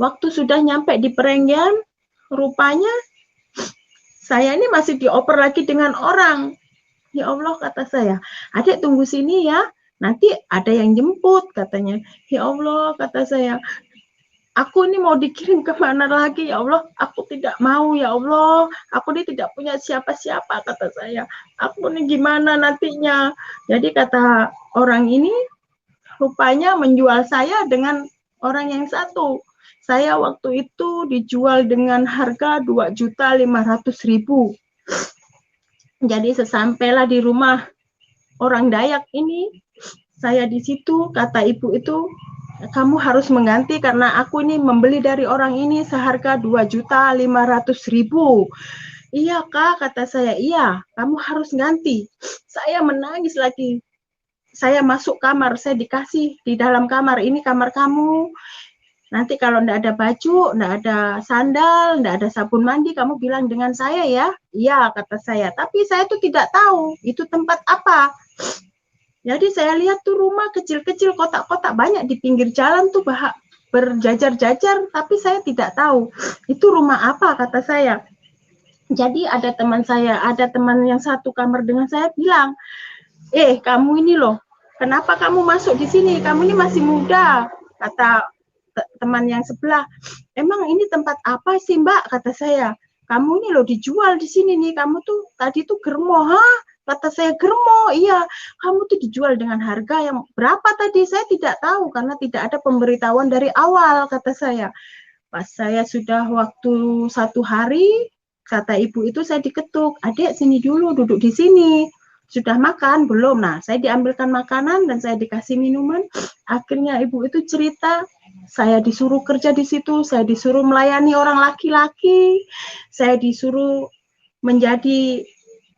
Waktu sudah nyampe di Parenggean, rupanya saya ini masih dioper lagi dengan orang. Ya Allah, kata saya, Adek tunggu sini ya, nanti ada yang jemput, katanya. Ya Allah, kata saya, aku ini mau dikirim kemana lagi, ya Allah, aku tidak mau, ya Allah, aku ini tidak punya siapa-siapa, kata saya, aku ini gimana nantinya. Jadi kata orang ini, rupanya menjual saya dengan orang yang satu. Saya waktu itu dijual dengan harga 2.500.000. Jadi sesampailah di rumah orang Dayak ini, saya di situ, kata ibu itu, kamu harus mengganti karena aku ini membeli dari orang ini seharga 2.500.000. Iya Kak, kata saya, iya, kamu harus ganti. Saya menangis lagi. Saya masuk kamar, saya dikasih di dalam kamar, ini kamar kamu. Nanti kalau enggak ada baju, enggak ada sandal, enggak ada sabun mandi, kamu bilang dengan saya ya. Iya, kata saya. Tapi saya tuh tidak tahu itu tempat apa. Jadi saya lihat tuh rumah kecil-kecil, kotak-kotak banyak di pinggir jalan tuh berjajar-jajar, tapi saya tidak tahu itu rumah apa, kata saya. Jadi ada teman saya, ada teman yang satu kamar dengan saya bilang, kamu ini loh, kenapa kamu masuk di sini? Kamu ini masih muda, kata teman yang sebelah. Emang ini tempat apa sih Mbak, kata saya. Kamu ini loh dijual di sini nih, kamu tuh tadi tuh germo, hah? Kata saya, germo, iya. Kamu tuh dijual dengan harga yang berapa tadi? Saya tidak tahu karena tidak ada pemberitahuan dari awal, kata saya. Pas saya sudah waktu 1 hari, kata ibu itu saya diketuk, Adek sini dulu, duduk di sini. Sudah makan? Belum. Nah, saya diambilkan makanan dan saya dikasih minuman. Akhirnya ibu itu cerita, Saya disuruh kerja di situ, saya disuruh melayani orang laki-laki, saya disuruh menjadi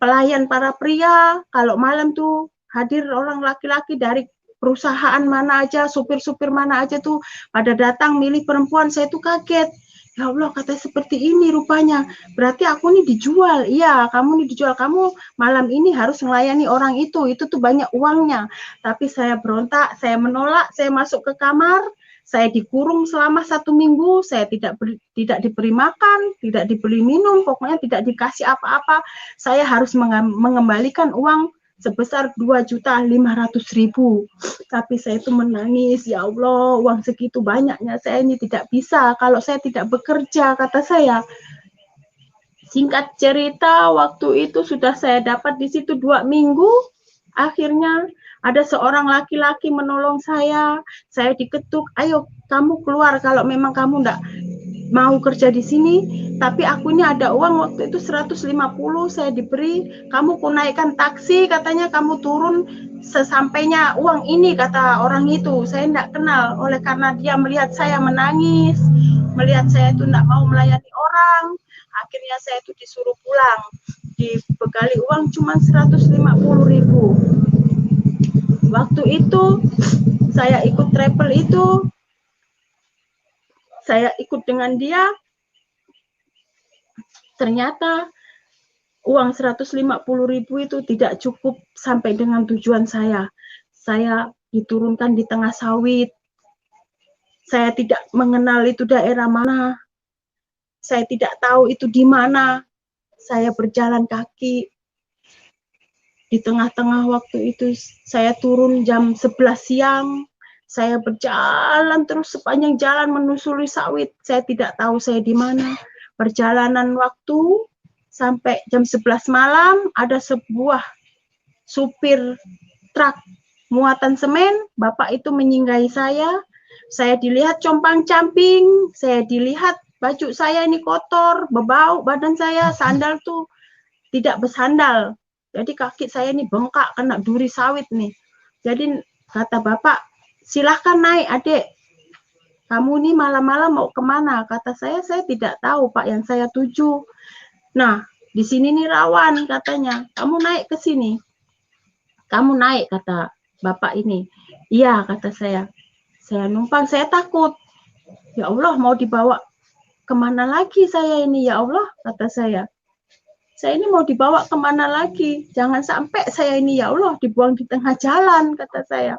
pelayan para pria. Kalau malam tuh hadir orang laki-laki dari perusahaan mana aja, supir-supir mana aja tuh pada datang milih perempuan. Saya tuh kaget. Ya Allah, kata seperti ini rupanya. Berarti aku nih dijual. Iya, kamu nih dijual. Kamu malam ini harus melayani orang itu. Itu tuh banyak uangnya. Tapi saya berontak, saya menolak, saya masuk ke kamar. Saya dikurung selama 1 minggu, saya tidak diberi makan, tidak diberi minum, pokoknya tidak dikasih apa-apa. Saya harus mengembalikan uang sebesar 2.500.000. Tapi saya itu menangis, ya Allah, uang segitu banyaknya saya ini tidak bisa kalau saya tidak bekerja, kata saya. Singkat cerita, waktu itu sudah saya dapat di situ 2 minggu, akhirnya ada seorang laki-laki menolong saya diketuk, ayo kamu keluar kalau memang kamu enggak mau kerja di sini, tapi aku ini ada uang waktu itu 150 saya diberi, kamu naikkan taksi, katanya kamu turun sesampainya uang ini, kata orang itu. Saya enggak kenal, oleh karena dia melihat saya menangis, melihat saya itu enggak mau melayani orang, akhirnya saya itu disuruh pulang, dibekali uang cuma 150.000. Waktu itu saya ikut travel itu, saya ikut dengan dia, ternyata uang 150.000 itu tidak cukup sampai dengan tujuan saya. Saya diturunkan di tengah sawit. Saya tidak mengenal itu daerah mana. Saya tidak tahu itu di mana. Saya berjalan kaki. Di tengah-tengah waktu itu saya turun jam 11 siang. Saya berjalan terus sepanjang jalan menyusuri sawit. Saya tidak tahu saya di mana. Perjalanan waktu sampai jam 11 malam ada sebuah supir truk muatan semen. Bapak itu menyinggahi saya. Saya dilihat compang-camping. Saya dilihat baju saya ini kotor, berbau badan saya. Sandal tuh tidak bersandal. Jadi kaki saya ini bengkak kena duri sawit nih. Jadi kata bapak, silahkan naik adik. Kamu nih malam-malam mau kemana? Kata saya tidak tahu Pak yang saya tuju. Nah, di sini nih rawan katanya. Kamu naik ke sini. Kamu naik kata bapak ini. Iya kata saya. Saya numpang, saya takut. Ya Allah mau dibawa kemana lagi saya ini ya Allah kata saya. Saya ini mau dibawa kemana lagi? Jangan sampai saya ini ya Allah dibuang di tengah jalan, kata saya.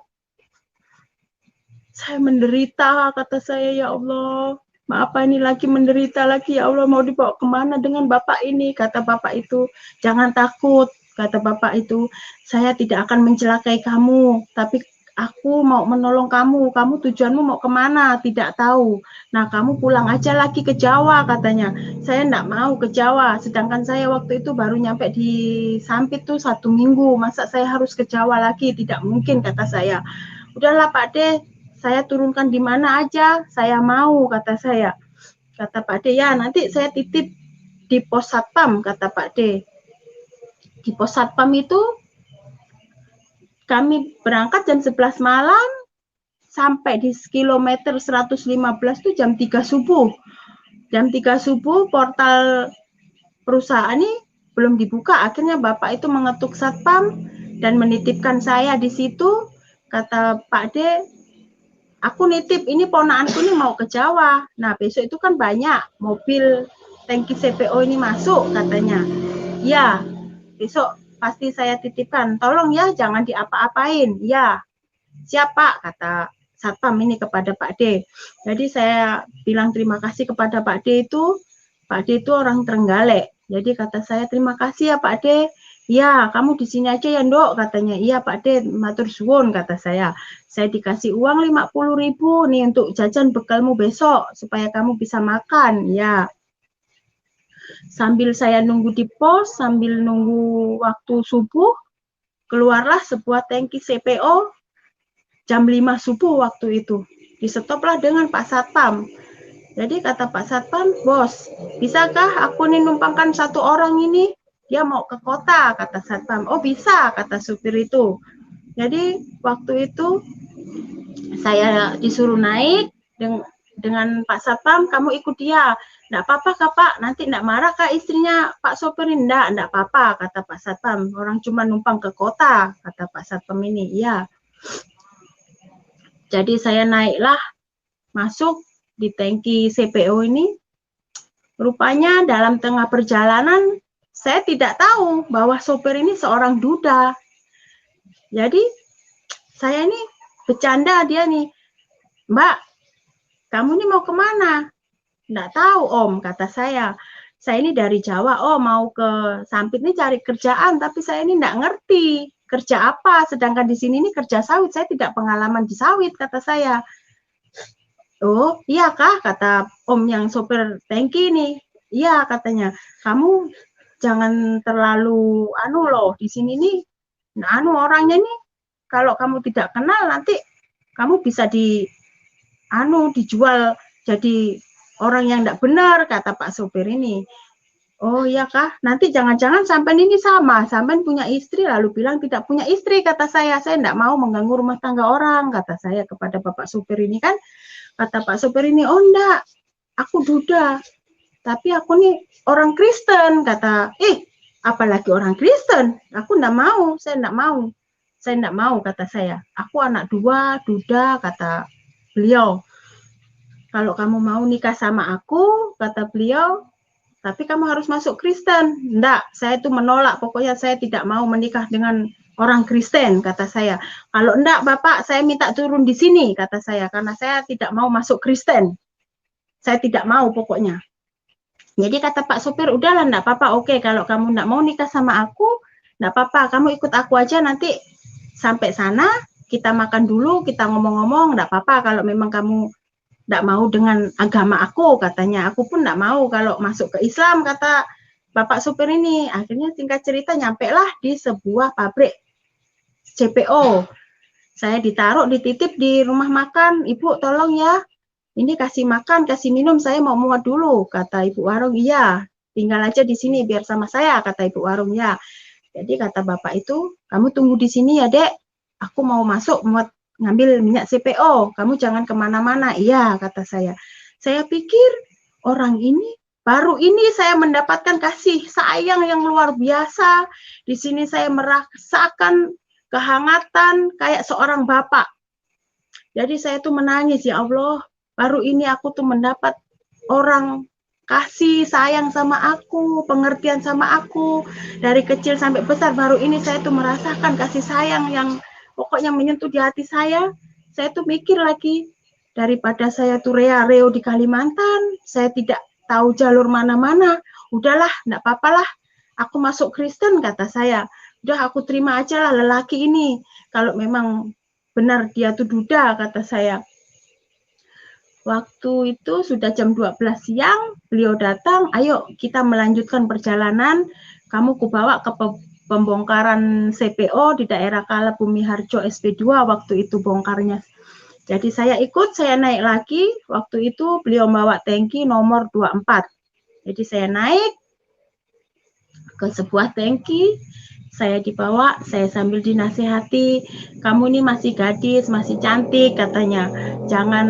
Saya menderita, kata saya, ya Allah. Apa ini lagi menderita lagi, ya Allah, mau dibawa kemana dengan bapak ini? Kata bapak itu, jangan takut, kata bapak itu. Saya tidak akan mencelakai kamu, tapi aku mau menolong kamu. Kamu tujuanmu mau kemana? Tidak tahu. Nah, kamu pulang aja lagi ke Jawa, katanya. Saya enggak mau ke Jawa, sedangkan saya waktu itu baru nyampe di Sampit tuh 1 minggu. Masa saya harus ke Jawa lagi? Tidak mungkin, kata saya. Udahlah Pak De, saya turunkan di mana aja, saya mau, kata saya. Kata Pak De, ya nanti saya titip di pos satpam, kata Pak De. Di pos satpam itu kami berangkat jam 11 malam, sampai di kilometer 115 itu jam 3 subuh. Jam 3 subuh portal perusahaan ini belum dibuka. Akhirnya Bapak itu mengetuk satpam dan menitipkan saya di situ. Kata Pak De, aku nitip ini ponaanku ini mau ke Jawa. Nah besok itu kan banyak mobil tangki CPO ini masuk katanya. Ya besok pasti saya titipkan, tolong ya jangan diapa-apain. Ya siapa, kata satpam ini kepada Pak D. Jadi saya bilang terima kasih kepada Pak D itu. Pak D itu orang Trenggalek. Jadi kata saya terima kasih ya Pak D. Ya kamu di sini aja ya Ndok, katanya. Iya Pak D, matur suwun, kata saya. Saya dikasih uang 50.000 nih untuk jajan bekalmu besok supaya kamu bisa makan. Ya. Sambil saya nunggu di pos, sambil nunggu waktu subuh, keluarlah sebuah tangki CPO jam 5 subuh waktu itu. Disetoplah dengan Pak Satpam. Jadi kata Pak Satpam, bos, bisakah aku nih numpangkan 1 orang ini? Dia mau ke kota, kata Satpam. Oh bisa, kata supir itu. Jadi waktu itu saya disuruh naik, dengan Pak Satpam, kamu ikut dia. Enggak apa-apa Kak Pak, nanti enggak marah Kak istrinya Pak sopir ini. Enggak apa-apa, kata Pak Satpam. Orang cuma numpang ke kota, kata Pak Satpam ini. Iya. Jadi saya naiklah, masuk di tangki CPO ini. Rupanya dalam tengah perjalanan, saya tidak tahu bahwa sopir ini seorang duda. Jadi, saya ini bercanda dia nih, Mbak, kamu ini mau kemana? Nggak tahu Om, kata saya. Saya ini dari Jawa, oh mau ke Sampit ini cari kerjaan, tapi saya ini nggak ngerti kerja apa, sedangkan di sini ini kerja sawit, saya tidak pengalaman di sawit, kata saya. Oh iya kah, kata Om yang sopir tangki ini. Iya katanya, kamu jangan terlalu loh, di sini nih, orangnya nih, kalau kamu tidak kenal nanti kamu bisa dijual jadi orang yang tidak benar, kata Pak sopir ini. Oh iya kah, nanti jangan-jangan sampean ini sampean punya istri lalu bilang tidak punya istri, kata saya tidak mau mengganggu rumah tangga orang, kata saya kepada Bapak sopir ini kan. Kata Pak sopir ini, oh enggak, aku duda, tapi aku nih orang Kristen, kata, apalagi orang Kristen, aku enggak mau, saya enggak mau, kata saya, aku anak dua, duda, kata beliau. Kalau kamu mau nikah sama aku, kata beliau, tapi kamu harus masuk Kristen. Enggak, saya itu menolak, pokoknya saya tidak mau menikah dengan orang Kristen, kata saya. Kalau enggak, Bapak, saya minta turun di sini, kata saya, karena saya tidak mau masuk Kristen. Saya tidak mau pokoknya. Jadi kata Pak sopir, udahlah, enggak apa-apa, oke, kalau kamu enggak mau nikah sama aku, enggak apa-apa, kamu ikut aku aja, nanti sampai sana, kita makan dulu, kita ngomong-ngomong, enggak apa-apa, kalau memang kamu enggak mau dengan agama aku, katanya. Aku pun enggak mau kalau masuk ke Islam, kata Bapak sopir ini. Akhirnya singkat cerita, nyampe lah di sebuah pabrik CPO. Saya dititip di rumah makan, Ibu tolong ya, ini kasih makan, kasih minum, saya mau muat dulu, kata Ibu warung. Iya, tinggal aja di sini biar sama saya, kata Ibu warung. Ya. Jadi kata Bapak itu, kamu tunggu di sini ya Dek, aku mau masuk muat ngambil minyak CPO, kamu jangan kemana-mana. Iya, kata saya. Saya pikir orang ini, baru ini saya mendapatkan kasih sayang yang luar biasa. Di sini saya merasakan kehangatan kayak seorang bapak. Jadi saya tuh menangis, ya Allah, baru ini aku tuh mendapat orang kasih sayang sama aku, pengertian sama aku. Dari kecil sampai besar, baru ini saya tuh merasakan kasih sayang yang pokoknya menyentuh di hati saya. Saya tuh mikir lagi, daripada saya tuh reo di Kalimantan, saya tidak tahu jalur mana-mana. Udahlah, enggak apa-apa lah, aku masuk Kristen, kata saya. Udah aku terima aja lah lelaki ini. Kalau memang benar dia tuh duda, kata saya. Waktu itu sudah jam 12 siang, beliau datang, ayo kita melanjutkan perjalanan, kamu kubawa ke pembongkaran CPO di daerah Kala Bumi Harjo SP2 waktu itu bongkarnya. Jadi saya ikut, saya naik lagi, waktu itu beliau bawa tangki nomor 24. Jadi saya naik ke sebuah tangki, saya dibawa, saya sambil dinasihati, kamu ini masih gadis, masih cantik, katanya, jangan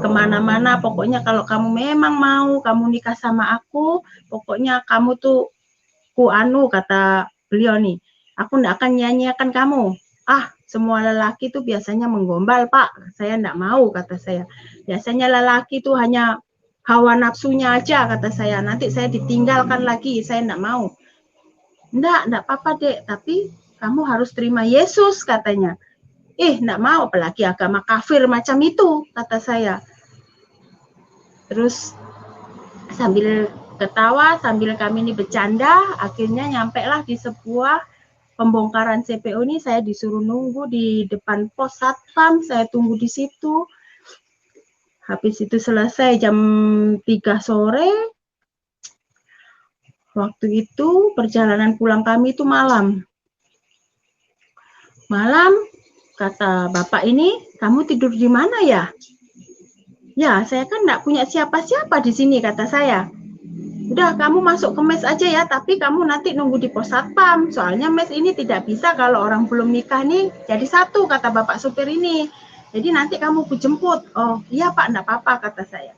kemana-mana, pokoknya kalau kamu memang mau, kamu nikah sama aku, pokoknya kamu tuh kata beliau nih, aku enggak akan nyanyiakan kamu. Semua lelaki itu biasanya menggombal, Pak. Saya enggak mau, kata saya. Biasanya lelaki itu hanya hawa nafsunya aja, kata saya. Nanti saya ditinggalkan lagi, saya enggak mau. Enggak apa-apa, Dek. Tapi kamu harus terima Yesus, katanya. Enggak mau, apalagi agama kafir macam itu, kata saya. Terus sambil ketawa, sambil kami ini bercanda, akhirnya nyampe lah di sebuah pembongkaran CPO ini. Saya disuruh nunggu di depan pos satpam, saya tunggu di situ. Habis itu selesai jam 3 sore. Waktu itu perjalanan pulang kami itu malam. Malam, kata bapak ini, kamu tidur di mana ya? Ya, saya kan enggak punya siapa-siapa di sini, kata saya. Udah, kamu masuk ke mes aja ya, tapi kamu nanti nunggu di pos satpam. Soalnya mes ini tidak bisa kalau orang belum nikah nih jadi satu, kata bapak supir ini. Jadi nanti kamu kujemput. Oh iya Pak, enggak apa-apa kata saya.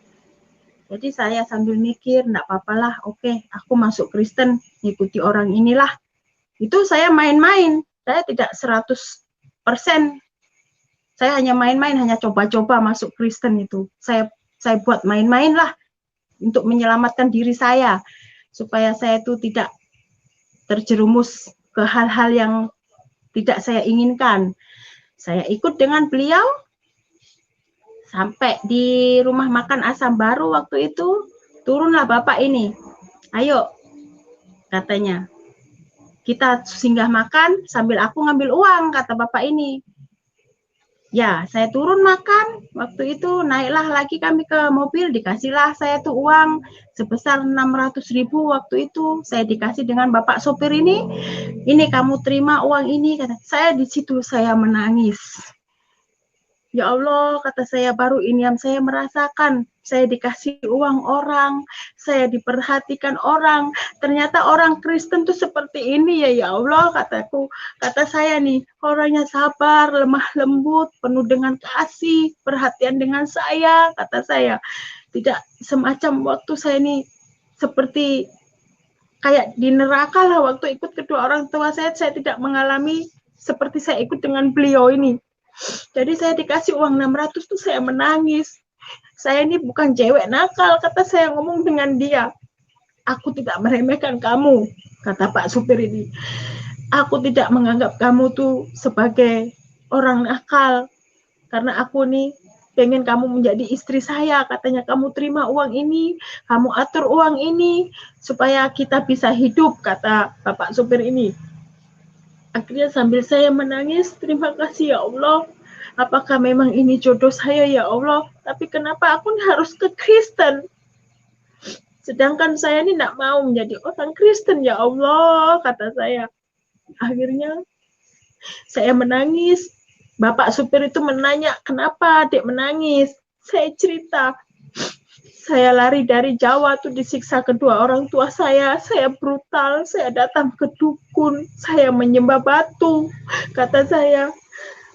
Jadi saya sambil mikir, enggak apa-apalah, oke, aku masuk Kristen, ikuti orang inilah. Itu saya main-main, saya tidak 100%. Saya hanya main-main, hanya coba-coba masuk Kristen itu. Saya buat main-main lah untuk menyelamatkan diri saya, supaya saya itu tidak terjerumus ke hal-hal yang tidak saya inginkan. Saya ikut dengan beliau sampai di rumah makan Asam Baru waktu itu, turunlah Bapak ini. Ayo, katanya, kita singgah makan sambil aku ngambil uang, kata Bapak ini. Ya, saya turun makan, waktu itu naiklah lagi kami ke mobil, dikasihlah saya tuh uang sebesar 600.000 waktu itu. Saya dikasih dengan Bapak sopir ini kamu terima uang ini, kata saya. Di situ saya menangis. Ya Allah, kata saya, baru ini yang saya merasakan. Saya dikasih uang orang, saya diperhatikan orang. Ternyata orang Kristen tuh seperti ini ya, ya Allah, kataku. Kata saya nih, orangnya sabar, lemah lembut, penuh dengan kasih, perhatian dengan saya, kata saya. Tidak semacam waktu saya nih seperti kayak di neraka lah waktu ikut kedua orang tua saya tidak mengalami seperti saya ikut dengan beliau ini. Jadi saya dikasih uang 600 tuh saya menangis. Saya ini bukan cewek nakal, kata saya ngomong dengan dia. Aku tidak meremehkan kamu, kata Pak supir ini. Aku tidak menganggap kamu tuh sebagai orang nakal, karena aku nih pengen kamu menjadi istri saya, katanya. Kamu terima uang ini, kamu atur uang ini, supaya kita bisa hidup, kata Bapak supir ini. Akhirnya sambil saya menangis, terima kasih ya Allah. Apakah memang ini jodoh saya ya Allah? Tapi kenapa aku harus ke Kristen? Sedangkan saya ini tidak mau menjadi orang Kristen ya Allah, kata saya. Akhirnya saya menangis. Bapak supir itu menanya, kenapa adik menangis? Saya cerita, saya lari dari Jawa tuh disiksa kedua orang tua saya brutal, saya datang ke dukun, saya menyembah batu, kata saya.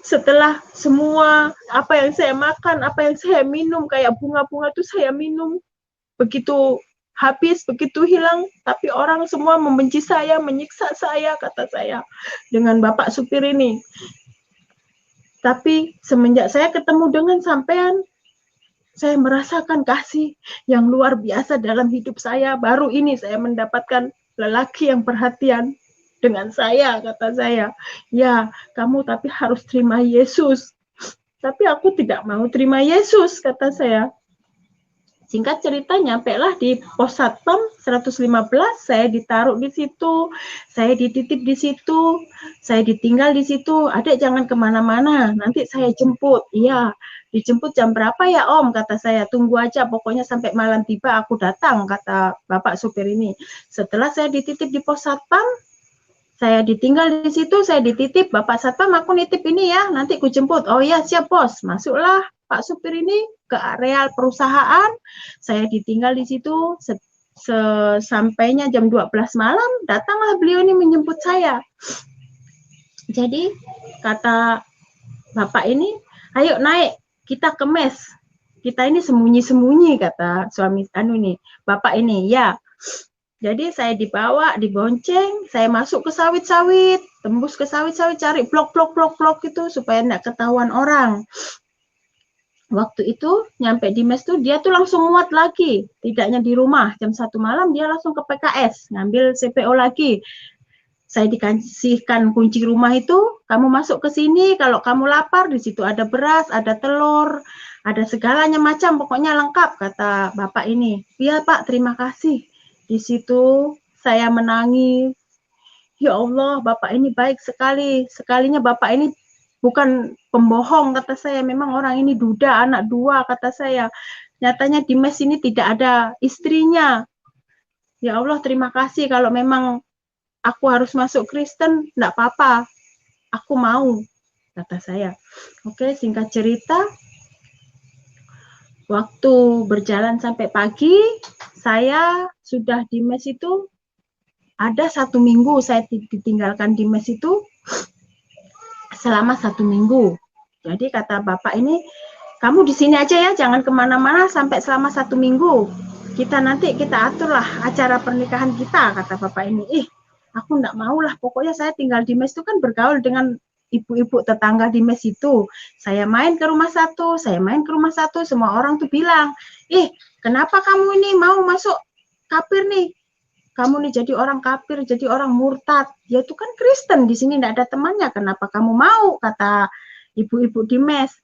Setelah semua apa yang saya makan, apa yang saya minum, kayak bunga-bunga itu saya minum, begitu habis, begitu hilang, tapi orang semua membenci saya, menyiksa saya, kata saya, dengan Bapak supir ini. Tapi semenjak saya ketemu dengan sampean, saya merasakan kasih yang luar biasa dalam hidup saya. Baru ini saya mendapatkan lelaki yang perhatian dengan saya, kata saya. Ya, kamu tapi harus terima Yesus. Tapi aku tidak mau terima Yesus, kata saya. Singkat cerita, nyampailah di pos satpam 115, saya ditaruh di situ, saya dititip di situ, saya ditinggal di situ. Adek jangan kemana-mana, nanti saya jemput. Iya, dijemput jam berapa ya Om, kata saya. Tunggu aja, pokoknya sampai malam tiba aku datang, kata Bapak supir ini. Setelah saya dititip di pos satpam, saya ditinggal di situ, saya dititip, Bapak satpam aku nitip ini ya, nanti ku jemput. Oh ya, siap bos. Masuklah Pak supir ini ke area perusahaan, saya ditinggal di situ. Sampainya jam 12 malam, datanglah beliau ini menjemput saya. Jadi kata Bapak ini, ayo naik, kita ke mes. Kita ini sembunyi-sembunyi, kata suami nih, Bapak ini. Ya. Jadi saya dibawa, dibonceng, saya masuk ke sawit-sawit, tembus ke sawit-sawit, cari blok itu supaya tidak ketahuan orang. Waktu itu nyampe di mes tuh dia tuh langsung muat lagi, tidaknya di rumah. Jam 1 malam dia langsung ke PKS, ngambil CPO lagi. Saya dikasihkan kunci rumah itu, kamu masuk ke sini, kalau kamu lapar di situ ada beras, ada telur, ada segalanya macam, pokoknya lengkap, kata Bapak ini. Iya Pak, terima kasih. Di situ saya menangis. Ya Allah, Bapak ini baik sekali. Sekalinya Bapak ini bukan pembohong, kata saya. Memang orang ini duda, anak dua, kata saya. Nyatanya di mes ini tidak ada istrinya. Ya Allah, terima kasih. Kalau memang aku harus masuk Kristen, enggak apa-apa. Aku mau, kata saya. Oke, singkat cerita, waktu berjalan sampai pagi, saya sudah di mes itu, ada 1 minggu saya ditinggalkan di mes itu, selama 1 minggu. Jadi kata bapak ini, kamu di sini aja ya, jangan kemana-mana sampai selama 1 minggu. Nanti kita aturlah acara pernikahan kita, kata bapak ini. Aku enggak mau lah, pokoknya saya tinggal di mes itu kan bergaul dengan ibu-ibu tetangga di mes itu. Saya main ke rumah satu, semua orang tuh bilang, kenapa kamu ini mau masuk kafir nih? Kamu nih jadi orang kafir, jadi orang murtad. Ya itu kan Kristen, di sini enggak ada temannya, kenapa kamu mau? Kata ibu-ibu di mes.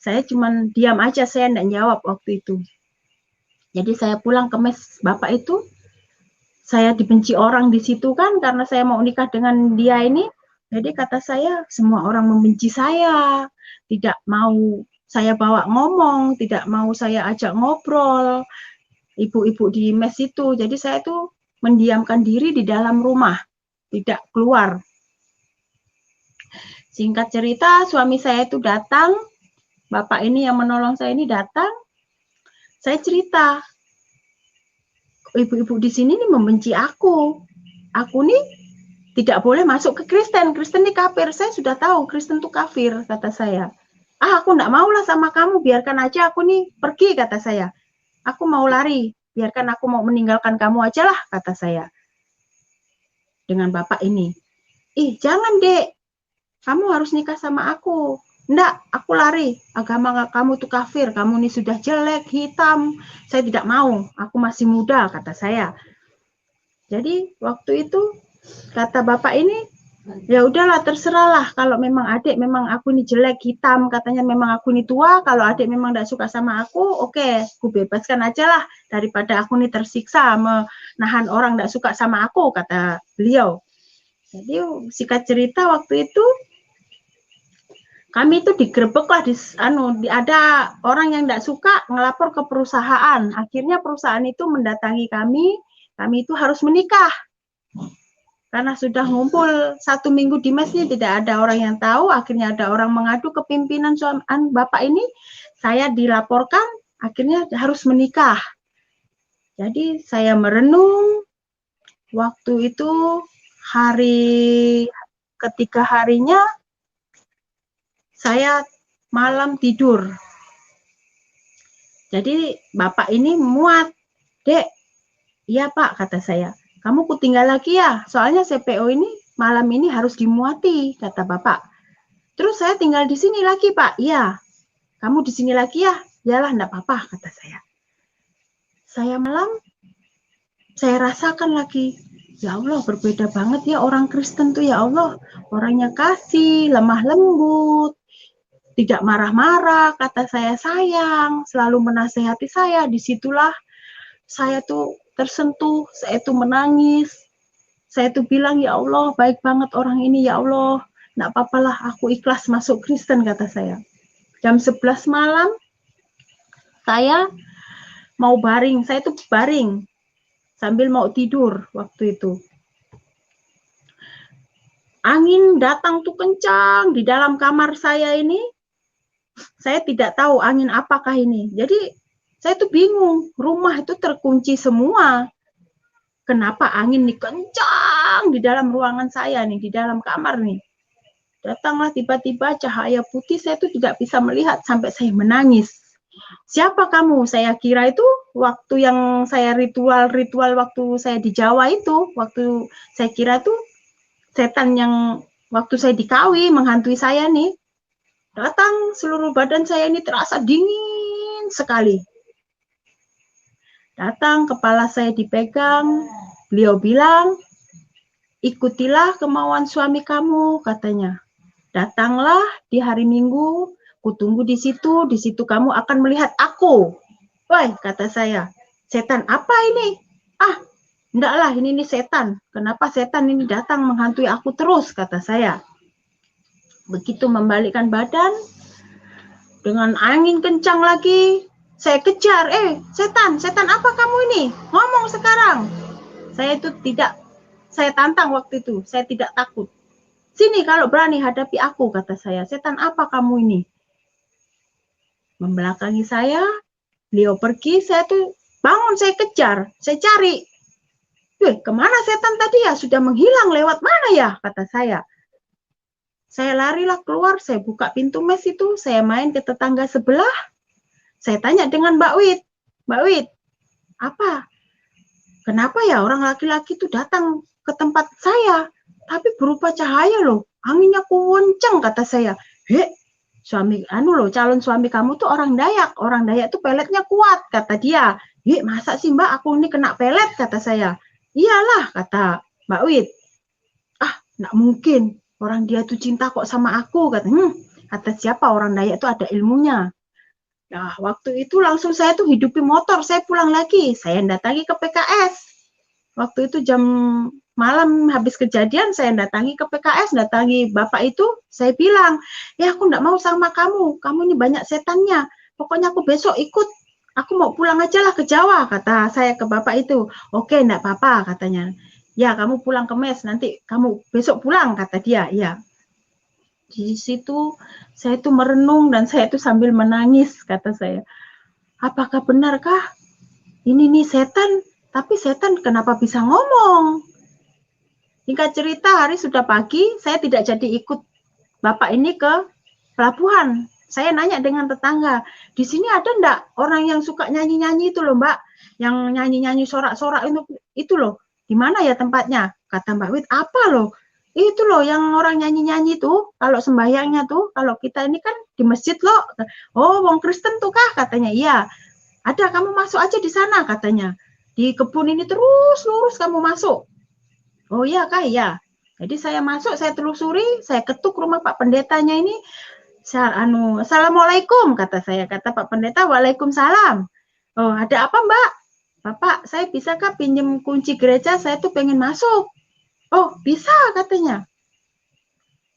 Saya cuman diam aja, saya enggak jawab waktu itu. Jadi saya pulang ke mes bapak itu, saya dibenci orang di situ kan, karena saya mau nikah dengan dia ini. Jadi kata saya, semua orang membenci saya, tidak mau saya bawa ngomong, tidak mau saya ajak ngobrol, ibu-ibu di mes itu. Jadi saya tuh mendiamkan diri di dalam rumah, tidak keluar. Singkat cerita, suami saya itu datang, bapak ini yang menolong saya ini datang, saya cerita, ibu-ibu di sini nih membenci aku nih tidak boleh masuk ke Kristen, Kristen ini kafir, saya sudah tahu Kristen itu kafir, kata saya. Aku enggak mau lah sama kamu, biarkan aja aku nih pergi, kata saya. Aku mau lari, biarkan aku mau meninggalkan kamu aja lah, kata saya. Dengan bapak ini, jangan dek, kamu harus nikah sama aku. Enggak, aku lari, agama kamu tuh kafir, kamu ini sudah jelek, hitam, saya tidak mau, aku masih muda, kata saya. Jadi waktu itu kata bapak ini, ya udahlah terserahlah, kalau memang adik memang aku ini jelek, hitam, katanya memang aku ini tua, kalau adik memang tidak suka sama aku, oke, aku bebaskan aja lah, daripada aku ini tersiksa menahan orang tidak suka sama aku, kata beliau. Jadi singkat cerita waktu itu kami itu digerebek lah, ada orang yang tidak suka ngelapor ke perusahaan. Akhirnya perusahaan itu mendatangi kami itu harus menikah. Karena sudah ngumpul 1 minggu di mesnya, tidak ada orang yang tahu. Akhirnya ada orang mengadu ke pimpinan bapak ini. Saya dilaporkan, akhirnya harus menikah. Jadi saya merenung. Waktu itu ketiga harinya saya malam tidur. Jadi bapak ini muat, dek, iya pak, kata saya, kamu kutinggal lagi ya, soalnya CPO ini malam ini harus dimuati, kata bapak. Terus saya tinggal di sini lagi pak, iya, kamu di sini lagi ya, yalah enggak apa-apa, kata saya. Saya malam, saya rasakan lagi, ya Allah berbeda banget ya orang Kristen tuh, ya Allah, orangnya kasih, lemah lembut, tidak marah-marah, kata saya sayang, selalu menasehati saya. Disitulah saya tuh tersentuh, saya tuh menangis, saya tuh bilang, ya Allah baik banget orang ini, ya Allah, enggak apa-apalah, aku ikhlas masuk Kristen, kata saya. Jam 11 malam saya mau baring, saya tuh baring sambil mau tidur waktu itu. Angin datang tuh kencang di dalam kamar saya ini. Saya tidak tahu angin apakah ini. Jadi saya tuh bingung, rumah itu terkunci semua. Kenapa angin nih kencang di dalam ruangan saya nih, di dalam kamar nih. Datanglah tiba-tiba cahaya putih, saya tuh tidak bisa melihat sampai saya menangis. Siapa kamu? Saya kira itu waktu yang saya ritual waktu saya di Jawa itu, waktu saya kira tuh setan yang waktu saya dikawin menghantui saya nih. Datang, seluruh badan saya ini terasa dingin sekali. Datang, kepala saya dipegang, beliau bilang, ikutilah kemauan suami kamu, katanya. Datanglah di hari Minggu, kutunggu di situ kamu akan melihat aku. Woi, kata saya, setan apa ini? Enggak lah, ini setan. Kenapa setan ini datang menghantui aku terus, kata saya. Begitu membalikkan badan, dengan angin kencang lagi, saya kejar, setan apa kamu ini? Ngomong sekarang. Saya itu saya tantang waktu itu, saya tidak takut. Sini kalau berani hadapi aku, kata saya, setan apa kamu ini? Membelakangi saya, beliau pergi, saya tuh bangun, saya kejar, saya cari. Kemana setan tadi ya? Sudah menghilang, lewat mana ya? Kata saya. Saya larilah keluar, saya buka pintu mes itu, saya main ke tetangga sebelah. Saya tanya dengan Mbak Wit, apa? Kenapa ya orang laki-laki itu datang ke tempat saya, tapi berupa cahaya loh, anginnya kencang, kata saya. Calon suami kamu tuh orang Dayak tuh peletnya kuat, kata dia. Masa sih Mbak aku ini kena pelet, kata saya. Iyalah, kata Mbak Wit. Nggak mungkin, orang dia tuh cinta kok sama aku, kata. Kata siapa, orang Dayak tuh ada ilmunya. Nah, waktu itu langsung saya tuh hidupi motor, saya pulang lagi, saya datangi ke PKS. Waktu itu jam malam habis kejadian, saya datangi ke PKS, datangi bapak itu, saya bilang, ya aku enggak mau sama kamu ini banyak setannya, pokoknya aku besok ikut, aku mau pulang aja lah ke Jawa, kata saya ke bapak itu. Oke, enggak apa-apa, katanya. Ya, kamu pulang ke mes, nanti kamu besok pulang, kata dia. Ya. Di situ saya tuh merenung dan saya tuh sambil menangis, kata saya. Apakah benarkah ini nih setan? Tapi setan kenapa bisa ngomong? Singkat cerita, hari sudah pagi, saya tidak jadi ikut bapak ini ke pelabuhan. Saya nanya dengan tetangga, di sini ada enggak orang yang suka nyanyi-nyanyi itu loh Mbak, yang nyanyi-nyanyi sorak-sorak itu loh, di mana ya tempatnya? Kata Mbak Wit, apa loh? Itu loh yang orang nyanyi-nyanyi tuh, kalau sembahyangnya tuh, kalau kita ini kan di masjid loh. Oh, wong Kristen tuh kah? Katanya, iya. Ada, kamu masuk aja di sana, katanya. Di kebun ini terus lurus kamu masuk. Oh iya kah? Iya. Jadi saya masuk, saya telusuri, saya ketuk rumah Pak Pendetanya ini. Assalamualaikum, kata saya. Kata Pak Pendeta, waalaikumsalam. Oh, ada apa Mbak? Bapak, saya bisakah pinjam kunci gereja? Saya tuh pengen masuk. Oh, bisa, katanya.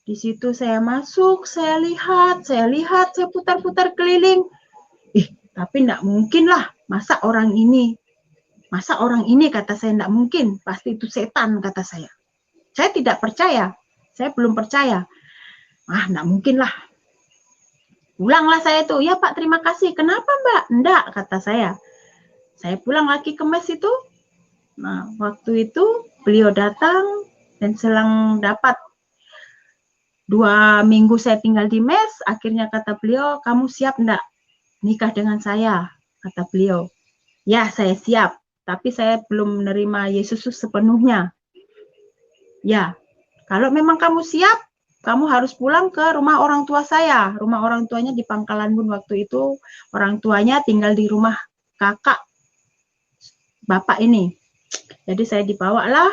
Di situ saya masuk, saya lihat, saya putar-putar keliling. Tapi enggak mungkin lah, masa orang ini, kata saya, enggak mungkin, pasti itu setan, kata saya. Saya tidak percaya, saya belum percaya. Enggak mungkin lah. Pulanglah saya tuh, ya Pak terima kasih. Kenapa Mbak? Enggak, kata saya. Saya pulang lagi ke mes itu. Nah, waktu itu beliau datang dan selang dapat 2 minggu saya tinggal di mes, akhirnya kata beliau, kamu siap enggak nikah dengan saya? Kata beliau. Ya, saya siap, tapi saya belum menerima Yesus sepenuhnya. Ya, kalau memang kamu siap, kamu harus pulang ke rumah orang tua saya. Rumah orang tuanya di Pangkalan Bun waktu itu, orang tuanya tinggal di rumah kakak bapak ini. Jadi saya dibawalah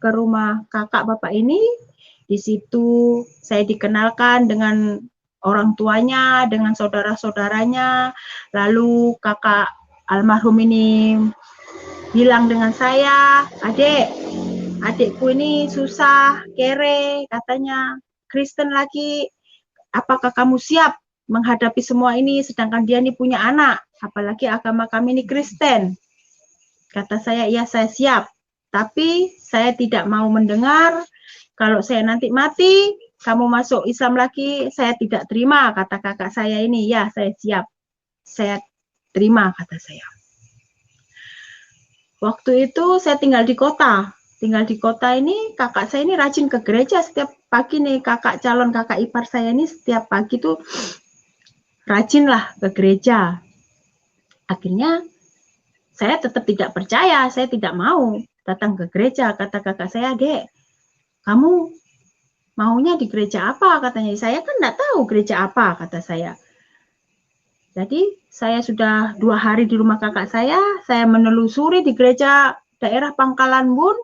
ke rumah kakak bapak ini. Di situ saya dikenalkan dengan orang tuanya, dengan saudara-saudaranya. Lalu kakak almarhum ini bilang dengan saya, adikku ini susah, kere, katanya, Kristen lagi, apakah kamu siap menghadapi semua ini, sedangkan dia ini punya anak, apalagi agama kami ini Kristen. Kata saya, ya saya siap, tapi saya tidak mau mendengar, kalau saya nanti mati, kamu masuk Islam lagi, saya tidak terima, kata kakak saya ini. Ya, saya siap. Saya terima, kata saya. Waktu itu saya tinggal di kota. Tinggal di kota ini, kakak saya ini rajin ke gereja setiap pagi nih. Calon kakak ipar saya ini setiap pagi tuh rajin lah ke gereja. Akhirnya, saya tetap tidak percaya, saya tidak mau datang ke gereja. Kata kakak saya, Dek, kamu maunya di gereja apa? Katanya, saya kan enggak tahu gereja apa, kata saya. Jadi, saya sudah 2 hari di rumah kakak saya menelusuri di gereja daerah Pangkalan Bun,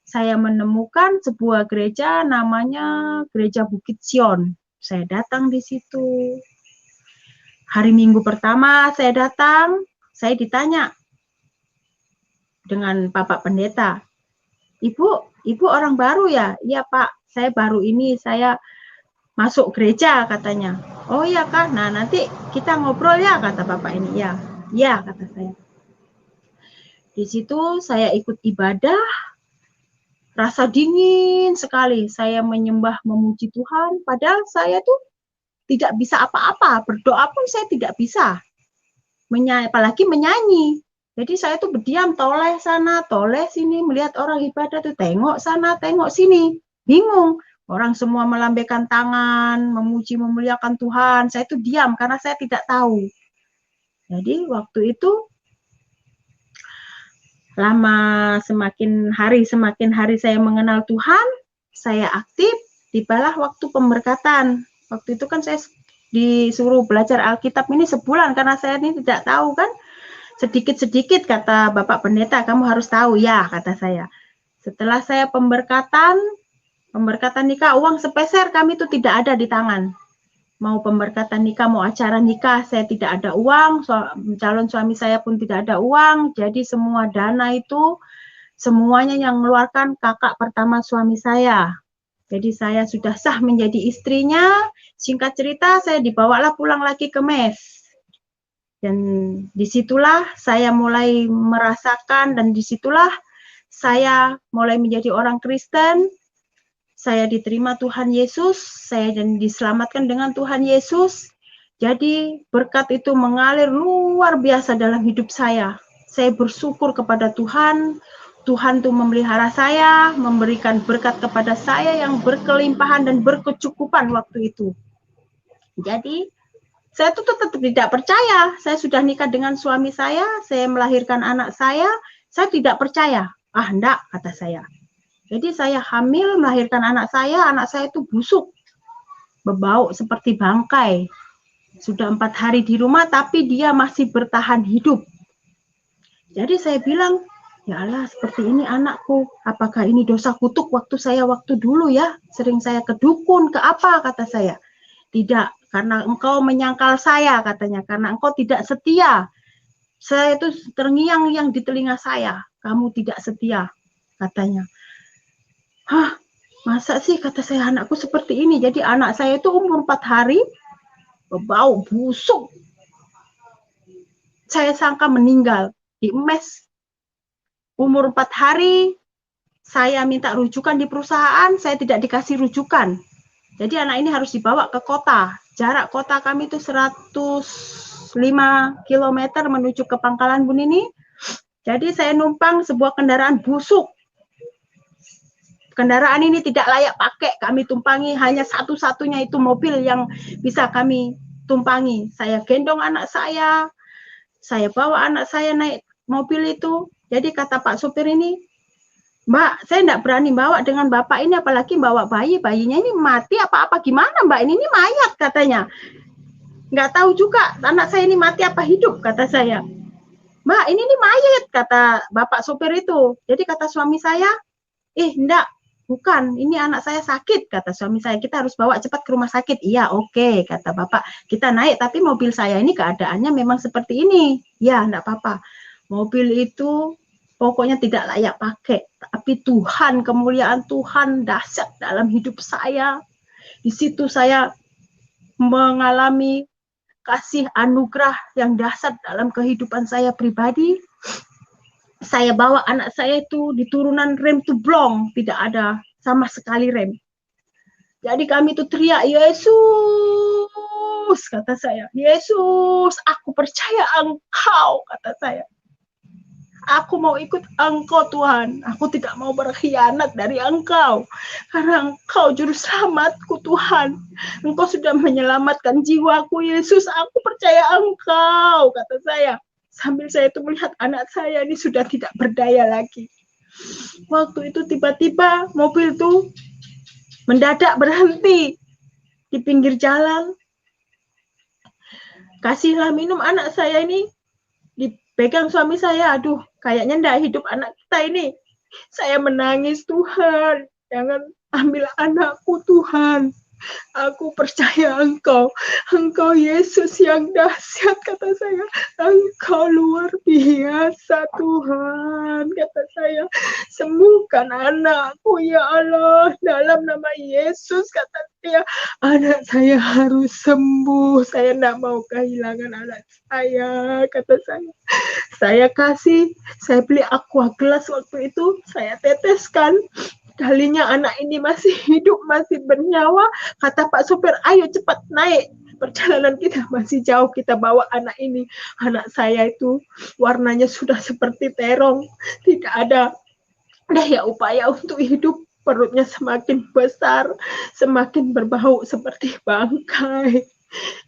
saya menemukan sebuah gereja namanya Gereja Bukit Sion. Saya datang di situ. Hari Minggu pertama saya datang, saya ditanya dengan Bapak Pendeta, Ibu orang baru ya? Iya Pak, saya baru ini, saya masuk gereja katanya. Oh iya Kak, nah nanti kita ngobrol ya, kata Bapak ini. Ya, ya kata saya. Di situ saya ikut ibadah, rasa dingin sekali. Saya menyembah, memuji Tuhan, padahal saya tuh tidak bisa apa-apa, berdoa pun saya tidak bisa. Apalagi menyanyi. Jadi saya tuh berdiam, toleh sana, toleh sini, melihat orang ibadah tuh tengok sana, tengok sini, bingung. Orang semua melambaikan tangan, memuji, memuliakan Tuhan. Saya itu diam karena saya tidak tahu. Jadi waktu itu lama semakin hari saya mengenal Tuhan, saya aktif, tibalah waktu pemberkatan. Waktu itu kan saya disuruh belajar Alkitab ini sebulan karena saya ini tidak tahu kan. Sedikit-sedikit kata Bapak Pendeta, kamu harus tahu ya, kata saya. Setelah saya pemberkatan nikah, uang sepeser kami itu tidak ada di tangan. Mau pemberkatan nikah, mau acara nikah, saya tidak ada uang, calon suami saya pun tidak ada uang, jadi semua dana itu, semuanya yang mengeluarkan kakak pertama suami saya. Jadi saya sudah sah menjadi istrinya, singkat cerita saya dibawalah pulang lagi ke mes. Dan disitulah saya mulai merasakan, dan disitulah saya mulai menjadi orang Kristen. Saya diterima Tuhan Yesus, saya dan diselamatkan dengan Tuhan Yesus. Jadi berkat itu mengalir luar biasa dalam hidup saya. Saya bersyukur kepada Tuhan. Tuhan tuh memelihara saya, memberikan berkat kepada saya yang berkelimpahan dan berkecukupan waktu itu. Jadi saya tuh tetap tidak percaya. Saya sudah nikah dengan suami saya melahirkan anak saya tidak percaya. Ah, enggak, kata saya. Jadi saya hamil, melahirkan anak saya itu busuk, berbau seperti bangkai. Sudah 4 hari di rumah, tapi dia masih bertahan hidup. Jadi saya bilang, ya Allah, seperti ini anakku. Apakah ini dosa kutuk waktu dulu ya? Sering saya ke dukun, ke apa, kata saya. Tidak, karena engkau menyangkal saya, katanya. Karena engkau tidak setia. Saya itu terngiang-ngiang di telinga saya. Kamu tidak setia, katanya. Hah, masa sih, kata saya, anakku seperti ini. Jadi anak saya itu umur 4 hari, berbau busuk. Saya sangka meninggal di mes. Umur 4 hari, saya minta rujukan di perusahaan, saya tidak dikasih rujukan. Jadi anak ini harus dibawa ke kota. Jarak kota kami itu 105 km menuju ke Pangkalan Bun ini. Jadi saya numpang sebuah kendaraan busuk. Kendaraan ini tidak layak pakai, kami tumpangi, hanya satu-satunya itu mobil yang bisa kami tumpangi. Saya gendong anak saya bawa anak saya naik mobil itu. Jadi kata Pak supir ini, Mbak, saya tidak berani bawa dengan Bapak ini, apalagi bawa bayinya ini mati apa-apa gimana Mbak, ini mayat, katanya. Nggak tahu juga anak saya ini mati apa hidup, kata saya. Mbak, ini mayat, kata Bapak supir itu. Jadi kata suami saya, enggak, bukan, ini anak saya sakit, kata suami saya, kita harus bawa cepat ke rumah sakit. Iya, oke, kata Bapak, kita naik, tapi mobil saya ini keadaannya memang seperti ini. Ya, enggak apa-apa. Mobil itu pokoknya tidak layak pakai, tapi Tuhan, kemuliaan Tuhan dahsyat dalam hidup saya. Di situ saya mengalami kasih anugerah yang dahsyat dalam kehidupan saya pribadi. Saya bawa anak saya itu di turunan rem itu blong, tidak ada sama sekali rem. Jadi kami itu teriak, Yesus, kata saya. Yesus, aku percaya Engkau, kata saya. Aku mau ikut Engkau Tuhan. Aku tidak mau berkhianat dari Engkau. Karena Engkau juru selamatku Tuhan. Engkau sudah menyelamatkan jiwaku Yesus. Aku percaya Engkau, kata saya. Sambil saya itu melihat anak saya ini sudah tidak berdaya lagi. Waktu itu tiba-tiba mobil itu mendadak berhenti di pinggir jalan. Kasihlah minum anak saya ini. Dipegang suami saya, aduh kayaknya ndak hidup anak kita ini. Saya menangis, Tuhan, jangan ambil anakku Tuhan. Aku percaya Engkau Yesus yang dahsyat, kata saya. Engkau luar biasa Tuhan, kata saya. Sembuhkan anakku ya Allah, dalam nama Yesus, kata dia. Anak saya harus sembuh, saya tidak mau kehilangan anak saya, kata saya. Saya beli aqua gelas waktu itu, saya teteskan. Kalinya anak ini masih hidup, masih bernyawa, kata Pak supir, ayo cepat naik, perjalanan kita masih jauh, kita bawa anak ini. Anak saya itu warnanya sudah seperti terong, tidak ada daya upaya untuk hidup. perutnya semakin besar, semakin berbau seperti bangkai.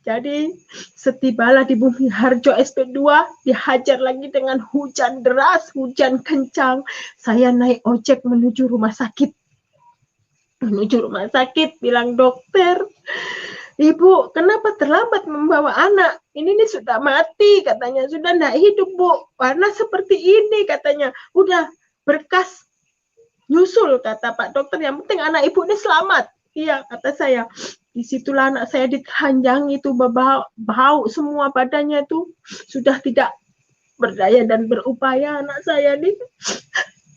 Jadi setibalah di Bumi Harjo SP2, dihajar lagi dengan hujan deras, hujan kencang. Saya naik ojek menuju rumah sakit. Bilang dokter, Ibu, kenapa terlambat membawa anak? Ini nih sudah mati, katanya. Sudah tidak hidup, Bu. Warna seperti ini, katanya. Udah berkas nyusul, kata Pak Dokter. Yang penting anak Ibu ini selamat. Iya, kata saya. Disitulah anak saya ditelanjang itu, bau semua badannya itu. Sudah tidak berdaya dan berupaya anak saya ini.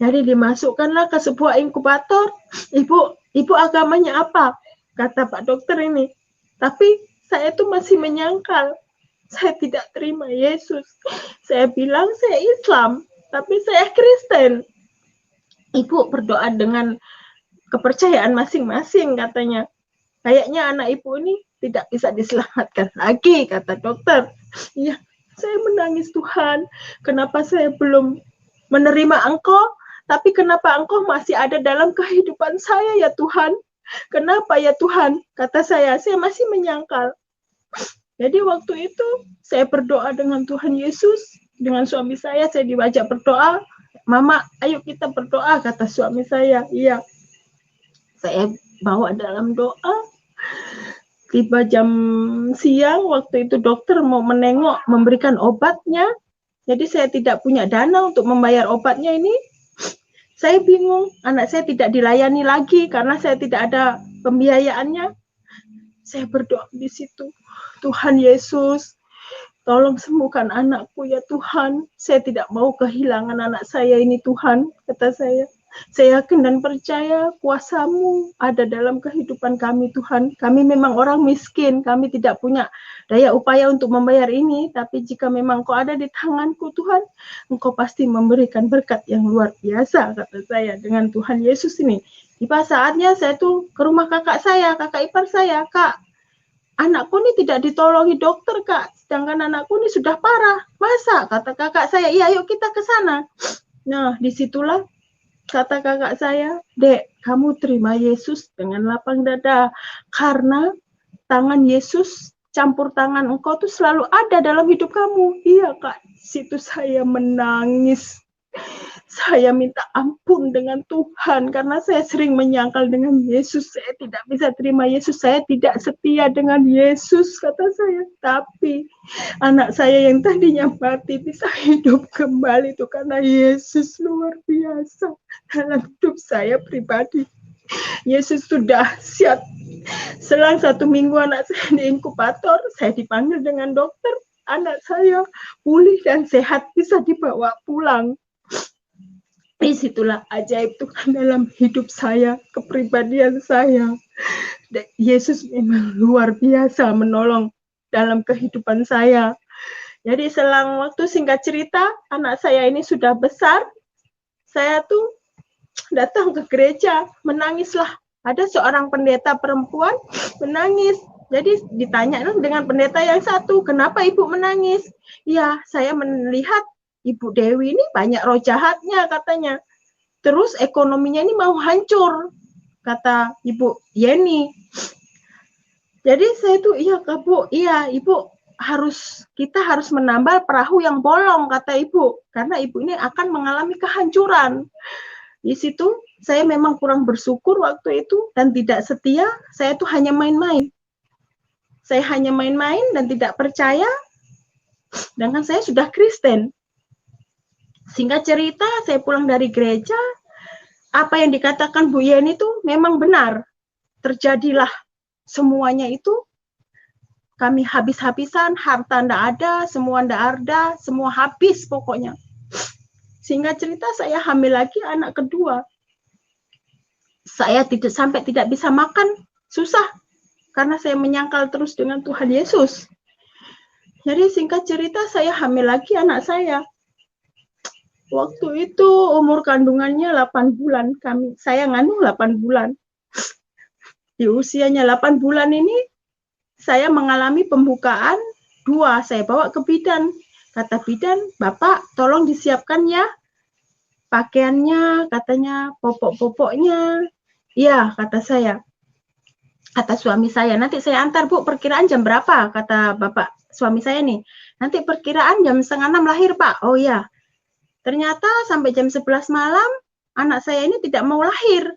Jadi dimasukkanlah ke sebuah inkubator. Ibu agamanya apa? Kata Pak Dokter ini. Tapi saya itu masih menyangkal. Saya tidak terima Yesus. Saya bilang saya Islam, tapi saya Kristen. Ibu berdoa dengan kepercayaan masing-masing, katanya. Kayaknya anak ibu ini tidak bisa diselamatkan lagi, kata dokter. Iya, saya menangis, Tuhan. Kenapa saya belum menerima Engkau? Tapi kenapa Engkau masih ada dalam kehidupan saya, ya Tuhan? Kenapa ya Tuhan? Kata saya masih menyangkal. Jadi waktu itu saya berdoa dengan Tuhan Yesus, dengan suami saya diajak berdoa. Mama, ayo kita berdoa, kata suami saya. Iya. Saya bawa dalam doa. Tiba jam siang, waktu itu dokter mau menengok, memberikan obatnya. Jadi saya tidak punya dana untuk membayar obatnya ini. Saya bingung, anak saya tidak dilayani lagi karena saya tidak ada pembiayaannya. Saya berdoa di situ, Tuhan Yesus, tolong sembuhkan anakku ya Tuhan. Saya tidak mau kehilangan anak saya ini Tuhan, kata saya. Saya yakin dan percaya kuasa-Mu ada dalam kehidupan kami Tuhan. Kami memang orang miskin, kami tidak punya daya upaya untuk membayar ini. Tapi jika memang Kau ada di tangan-Ku Tuhan, Engkau pasti memberikan berkat yang luar biasa, kata saya dengan Tuhan Yesus ini. Tiba saatnya saya tuh ke rumah kakak ipar saya. Kak, anakku ini tidak ditolongi dokter, Kak. Sedangkan anakku ini sudah parah. Masa? Kata kakak saya, iya yuk kita ke sana. Nah, disitulah kata kakak saya, Dek, kamu terima Yesus dengan lapang dada. Karena tangan Yesus, campur tangan Engkau tuh selalu ada dalam hidup kamu. Iya, Kak. Situ saya menangis. Saya minta ampun dengan Tuhan karena saya sering menyangkal dengan Yesus. Saya tidak bisa terima Yesus. Saya tidak setia dengan Yesus, kata saya. Tapi anak saya yang tadinya mati bisa hidup kembali itu karena Yesus luar biasa dalam hidup saya pribadi. Yesus sudah dahsyat. Selang 1 minggu anak saya di inkubator, saya dipanggil dengan dokter. Anak saya pulih dan sehat, bisa dibawa pulang. Disitulah ajaib Tuhan dalam hidup saya, kepribadian saya. Yesus memang luar biasa menolong dalam kehidupan saya. Jadi selang waktu, singkat cerita, anak saya ini sudah besar. Saya tuh datang ke gereja, menangislah. Ada seorang pendeta perempuan menangis. Jadi ditanya dengan pendeta yang satu, kenapa ibu menangis? Ya, saya melihat Ibu Dewi ini banyak roh jahatnya, katanya. Terus ekonominya ini mau hancur, kata Ibu Yeni. Jadi saya tuh, iya Kak Bu, iya Ibu, kita harus menambal perahu yang bolong, kata Ibu. Karena Ibu ini akan mengalami kehancuran. Di situ saya memang kurang bersyukur waktu itu dan tidak setia. Saya tuh hanya main-main. Saya hanya main-main dan tidak percaya. Sedangkan saya sudah Kristen. Singkat cerita, saya pulang dari gereja, apa yang dikatakan Bu Yeni itu memang benar. Terjadilah semuanya itu, kami habis-habisan, harta ndak ada, semua ndak ada, semua habis pokoknya. Singkat cerita, saya hamil lagi anak kedua. Saya sampai tidak bisa makan, susah. Karena saya menyangkal terus dengan Tuhan Yesus. Jadi singkat cerita, saya hamil lagi anak saya. Waktu itu umur kandungannya 8 bulan. Saya ngandung 8 bulan. Di usianya 8 bulan ini, saya mengalami pembukaan 2. Saya bawa ke bidan. Kata bidan, Bapak tolong disiapkan ya pakaiannya, katanya popok-popoknya. Iya, kata saya. Kata suami saya, nanti saya antar Bu, perkiraan jam berapa? Kata bapak suami saya nih, nanti perkiraan jam 5:30 lahir Pak. Oh ya, ternyata sampai jam 11 malam, anak saya ini tidak mau lahir.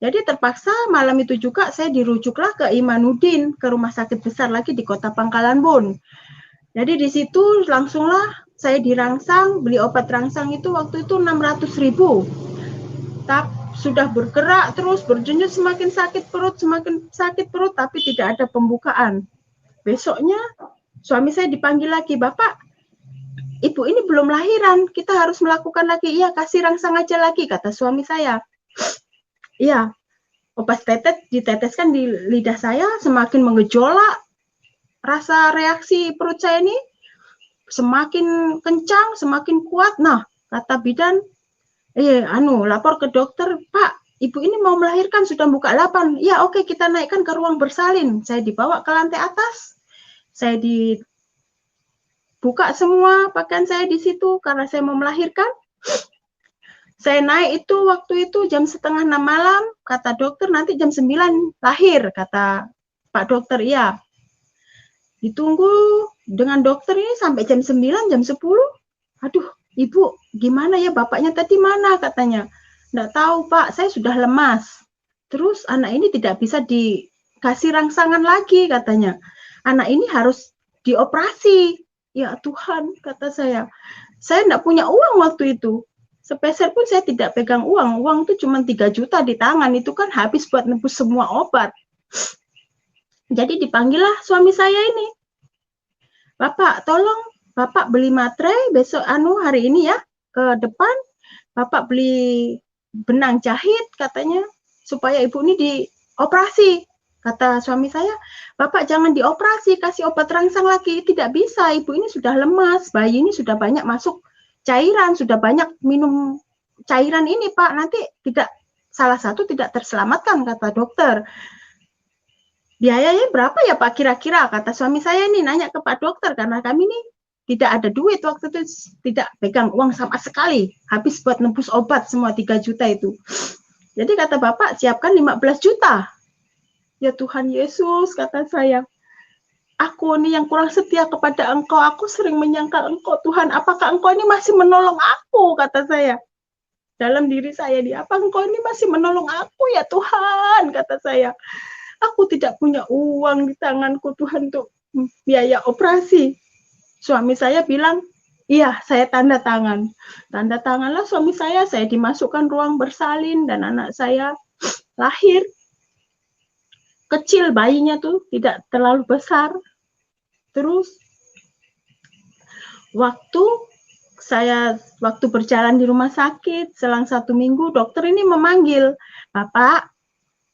Jadi terpaksa malam itu juga saya dirujuklah ke Imanuddin, ke rumah sakit besar lagi di Kota Pangkalan Bun. Jadi di situ langsunglah saya dirangsang, beli obat rangsang itu waktu itu 600.000. Sudah bergerak terus berdenyut, semakin sakit perut, tapi tidak ada pembukaan. Besoknya suami saya dipanggil lagi, Bapak, Ibu ini belum lahiran, kita harus melakukan lagi. Iya, kasih rangsang aja lagi, kata suami saya. Iya, obat diteteskan di lidah saya, semakin mengejolak. Rasa reaksi perut saya ini semakin kencang, semakin kuat. Nah, kata bidan, lapor ke dokter, Pak, Ibu ini mau melahirkan, sudah buka 8. Ya, oke, kita naikkan ke ruang bersalin. Saya dibawa ke lantai atas. Saya dibuka semua pakaian saya di situ karena saya mau melahirkan. Saya naik itu waktu itu jam 5:30 malam, kata dokter nanti jam 9 lahir, kata Pak dokter. Iya. Ditunggu dengan dokter ini sampai jam 9, jam 10. Aduh, Ibu, gimana ya, bapaknya tadi mana, katanya. Nggak tahu, Pak, saya sudah lemas. Terus anak ini tidak bisa dikasih rangsangan lagi, katanya. Anak ini harus dioperasi. Ya Tuhan, kata saya. Saya nggak punya uang waktu itu. Sepeser pun saya tidak pegang uang. Uang itu cuma 3 juta di tangan. Itu kan habis buat nebus semua obat. Jadi dipanggillah suami saya ini. Bapak, tolong Bapak beli materai besok hari ini ya ke depan. Bapak beli benang jahit katanya supaya ibu ini dioperasi. Kata suami saya, Bapak jangan dioperasi, kasih obat rangsang lagi. Tidak bisa, ibu ini sudah lemas, bayi ini sudah banyak masuk cairan, sudah banyak minum cairan ini Pak, nanti salah satu tidak terselamatkan, kata dokter. Biayanya berapa ya Pak kira-kira, kata suami saya ini nanya ke Pak dokter, karena kami ini tidak ada duit waktu itu, tidak pegang uang sama sekali, habis buat nebus obat semua 3 juta itu. Jadi kata Bapak, siapkan 15 juta. Ya Tuhan Yesus, kata saya, aku ini yang kurang setia kepada Engkau, aku sering menyangkal Engkau Tuhan, apakah Engkau ini masih menolong aku, kata saya. Dalam diri saya, apa Engkau ini masih menolong aku ya Tuhan, kata saya. Aku tidak punya uang di tanganku Tuhan untuk biaya operasi. Suami saya bilang, iya, saya tanda tangan. Tanda tanganlah suami saya dimasukkan ruang bersalin dan anak saya lahir. Kecil bayinya tuh, tidak terlalu besar. Terus waktu berjalan di rumah sakit, selang 1 minggu, dokter ini memanggil, Bapak,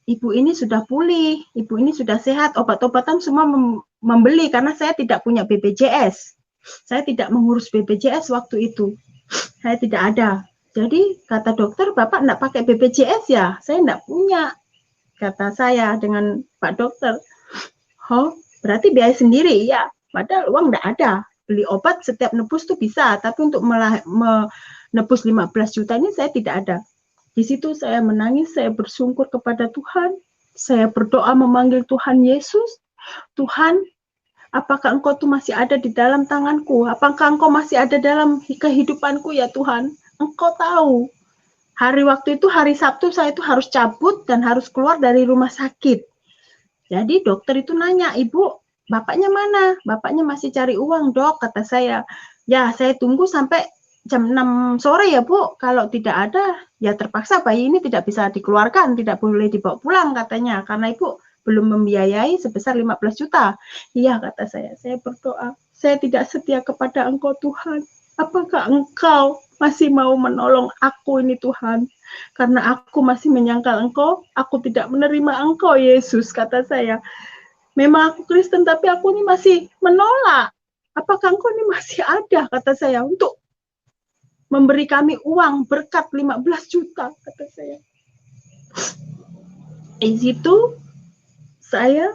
Ibu ini sudah pulih, Ibu ini sudah sehat, obat-obatan semua membeli karena saya tidak punya BPJS. Saya tidak mengurus BPJS waktu itu. Saya tidak ada. Jadi kata dokter, Bapak enggak pakai BPJS ya? Saya enggak punya. Kata saya dengan Pak dokter. Oh, berarti biaya sendiri ya. Padahal uang enggak ada. Beli obat setiap nebus tuh bisa, tapi untuk menebus 15 juta ini saya tidak ada. Di situ saya menangis, saya bersungkur kepada Tuhan. Saya berdoa memanggil Tuhan Yesus. Tuhan, apakah Engkau tuh masih ada di dalam tanganku? Apakah Engkau masih ada dalam kehidupanku ya Tuhan? Engkau tahu. Waktu itu hari Sabtu saya itu harus cabut dan harus keluar dari rumah sakit. Jadi dokter itu nanya, Ibu, bapaknya mana? Bapaknya masih cari uang, Dok, kata saya. Ya, saya tunggu sampai jam 6 sore ya Bu, kalau tidak ada ya terpaksa bayi ini tidak bisa dikeluarkan, tidak boleh dibawa pulang katanya, karena Ibu belum membiayai sebesar 15 juta. Iya kata saya berdoa, saya tidak setia kepada Engkau Tuhan, apakah Engkau masih mau menolong aku ini Tuhan, karena aku masih menyangkal Engkau, aku tidak menerima Engkau Yesus, kata saya. Memang aku Kristen tapi aku ini masih menolak, apakah Engkau ini masih ada, kata saya, untuk memberi kami uang berkat 15 juta, kata saya. Di situ saya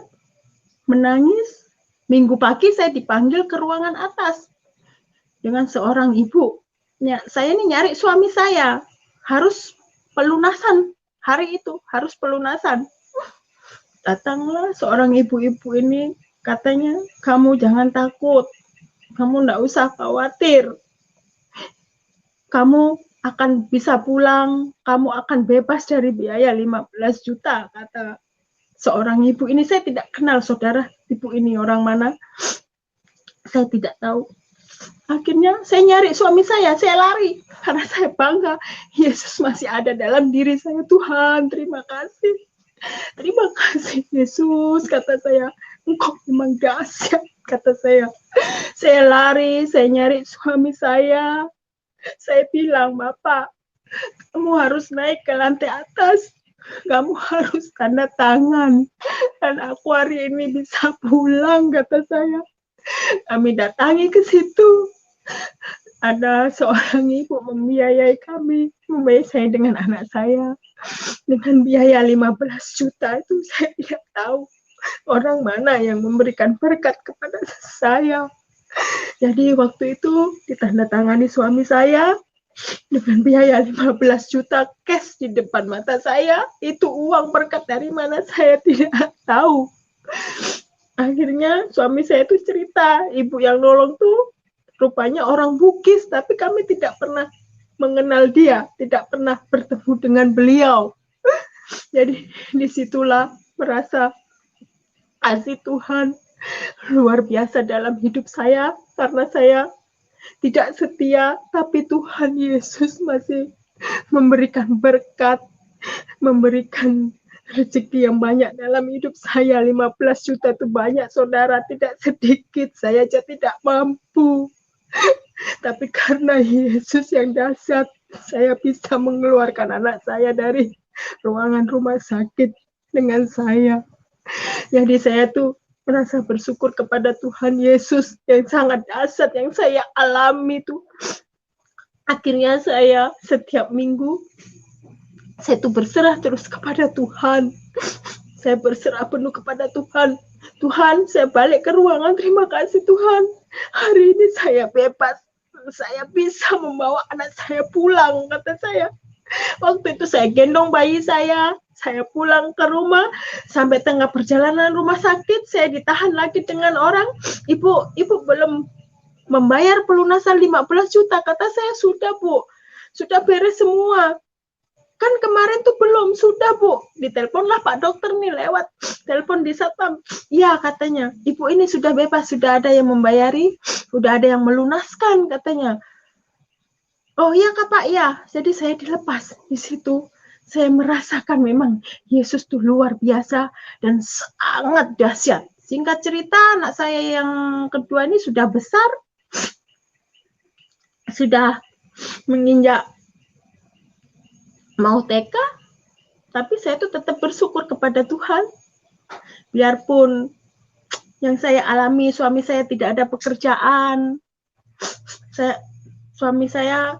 menangis. Minggu pagi saya dipanggil ke ruangan atas dengan seorang ibu. Saya ini nyari suami saya, harus pelunasan hari itu harus pelunasan. Datanglah seorang ibu-ibu ini, katanya, kamu jangan takut, kamu enggak usah khawatir, kamu akan bisa pulang, kamu akan bebas dari biaya 15 juta, kata seorang ibu ini. Saya tidak kenal saudara, ibu ini orang mana, saya tidak tahu. Akhirnya saya nyari suami saya lari, karena saya bangga, Yesus masih ada dalam diri saya. Tuhan, terima kasih Yesus, kata saya, Engkau memang dahsyat, kata saya. Saya lari, saya nyari suami saya bilang, Bapak, kamu harus naik ke lantai atas, kamu harus tanda tangan, dan aku hari ini bisa pulang, kata saya. Kami datangi ke situ, ada seorang ibu membiayai kami, membiayai saya dengan anak saya, dengan biaya 15 juta itu. Saya tidak tahu orang mana yang memberikan berkat kepada saya. Jadi waktu itu ditandatangani suami saya dengan biaya 15 juta cash di depan mata saya. Itu uang berkat dari mana saya tidak tahu. Akhirnya suami saya itu cerita, ibu yang nolong tuh rupanya orang Bugis, tapi kami tidak pernah mengenal dia, tidak pernah bertemu dengan beliau. Jadi disitulah merasa kasih Tuhan luar biasa dalam hidup saya, karena saya tidak setia, tapi Tuhan Yesus masih memberikan berkat, memberikan rezeki yang banyak dalam hidup saya. 15 juta itu banyak saudara, tidak sedikit, saya aja tidak mampu. Tapi karena Yesus yang dahsyat, saya bisa mengeluarkan anak saya dari ruangan rumah sakit dengan saya. Jadi saya tuh merasa bersyukur kepada Tuhan Yesus yang sangat dahsyat yang saya alami tuh. Akhirnya saya setiap minggu saya tuh berserah terus kepada Tuhan. Saya berserah penuh kepada Tuhan. Tuhan, saya balik ke ruangan, terima kasih Tuhan. Hari ini saya bebas. Saya bisa membawa anak saya pulang, kata saya. Waktu itu saya gendong bayi saya pulang ke rumah, sampai tengah perjalanan rumah sakit, saya ditahan lagi dengan orang, ibu belum membayar pelunasan 15 juta, kata saya, sudah Bu, sudah beres semua. Kan kemarin tuh belum, sudah Bu. Diteleponlah Pak Dokter nih lewat telepon di Satpam. Iya katanya, ibu ini sudah bebas, sudah ada yang membayari, sudah ada yang melunaskan katanya. Oh iya Kak Pak, ya. Jadi saya dilepas di situ. Saya merasakan memang Yesus tuh luar biasa dan sangat dahsyat. Singkat cerita, anak saya yang kedua ini sudah besar, sudah menginjak mau TK, tapi saya tuh tetap bersyukur kepada Tuhan. Biarpun yang saya alami, suami saya tidak ada pekerjaan, suami saya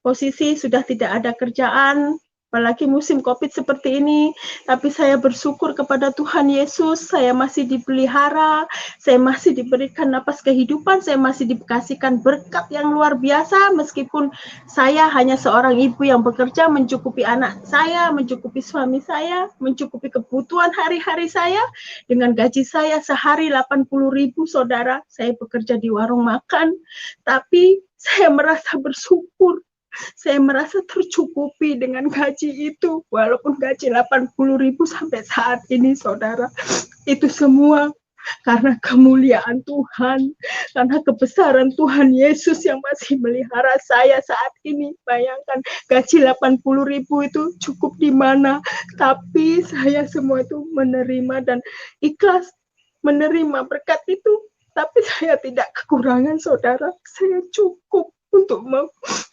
posisi sudah tidak ada kerjaan, apalagi musim COVID seperti ini, tapi saya bersyukur kepada Tuhan Yesus, saya masih dipelihara, saya masih diberikan napas kehidupan, saya masih dikasihkan berkat yang luar biasa, meskipun saya hanya seorang ibu yang bekerja mencukupi anak saya, mencukupi suami saya, mencukupi kebutuhan hari-hari saya, dengan gaji saya sehari 80.000 saudara, saya bekerja di warung makan, tapi saya merasa bersyukur. Saya merasa tercukupi dengan gaji itu, walaupun gaji 80.000 sampai saat ini, saudara. Itu semua karena kemuliaan Tuhan, karena kebesaran Tuhan Yesus yang masih melihara saya saat ini. Bayangkan, gaji 80.000 itu cukup di mana, tapi saya semua itu menerima dan ikhlas menerima berkat itu. Tapi saya tidak kekurangan, saudara. Saya cukup untuk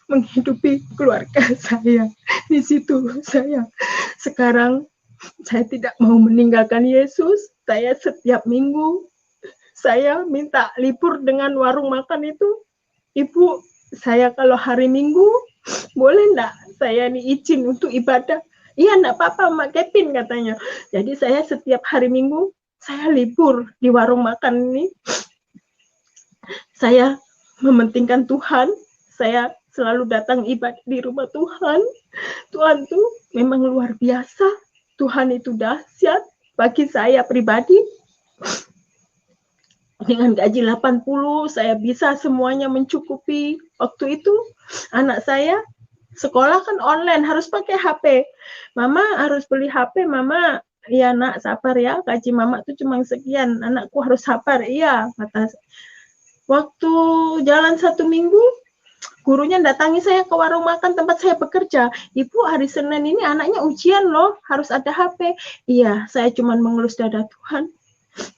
menghidupi keluarga saya. Di situ sekarang saya tidak mau meninggalkan Yesus. Saya setiap minggu saya minta libur dengan warung makan itu. Ibu, saya kalau hari Minggu boleh enggak saya izin untuk ibadah? Iya, enggak apa-apa Mak Kevin katanya. Jadi saya setiap hari Minggu saya libur di warung makan ini. Saya mementingkan Tuhan. Saya selalu datang ibadah di rumah Tuhan. Tuhan tuh memang luar biasa. Tuhan itu dahsyat bagi saya pribadi. Dengan gaji 80, saya bisa semuanya mencukupi. Waktu itu anak saya sekolah kan online, harus pakai HP. Mama harus beli HP, Mama. Iya nak, sabar ya, gaji Mama tuh cuma sekian, anakku harus sabar. Iya, kata. Waktu jalan 1 minggu, gurunya datangi saya ke warung makan tempat saya bekerja. Ibu, hari Senin ini anaknya ujian loh, harus ada HP. Iya, saya cuma mengelus dada, Tuhan.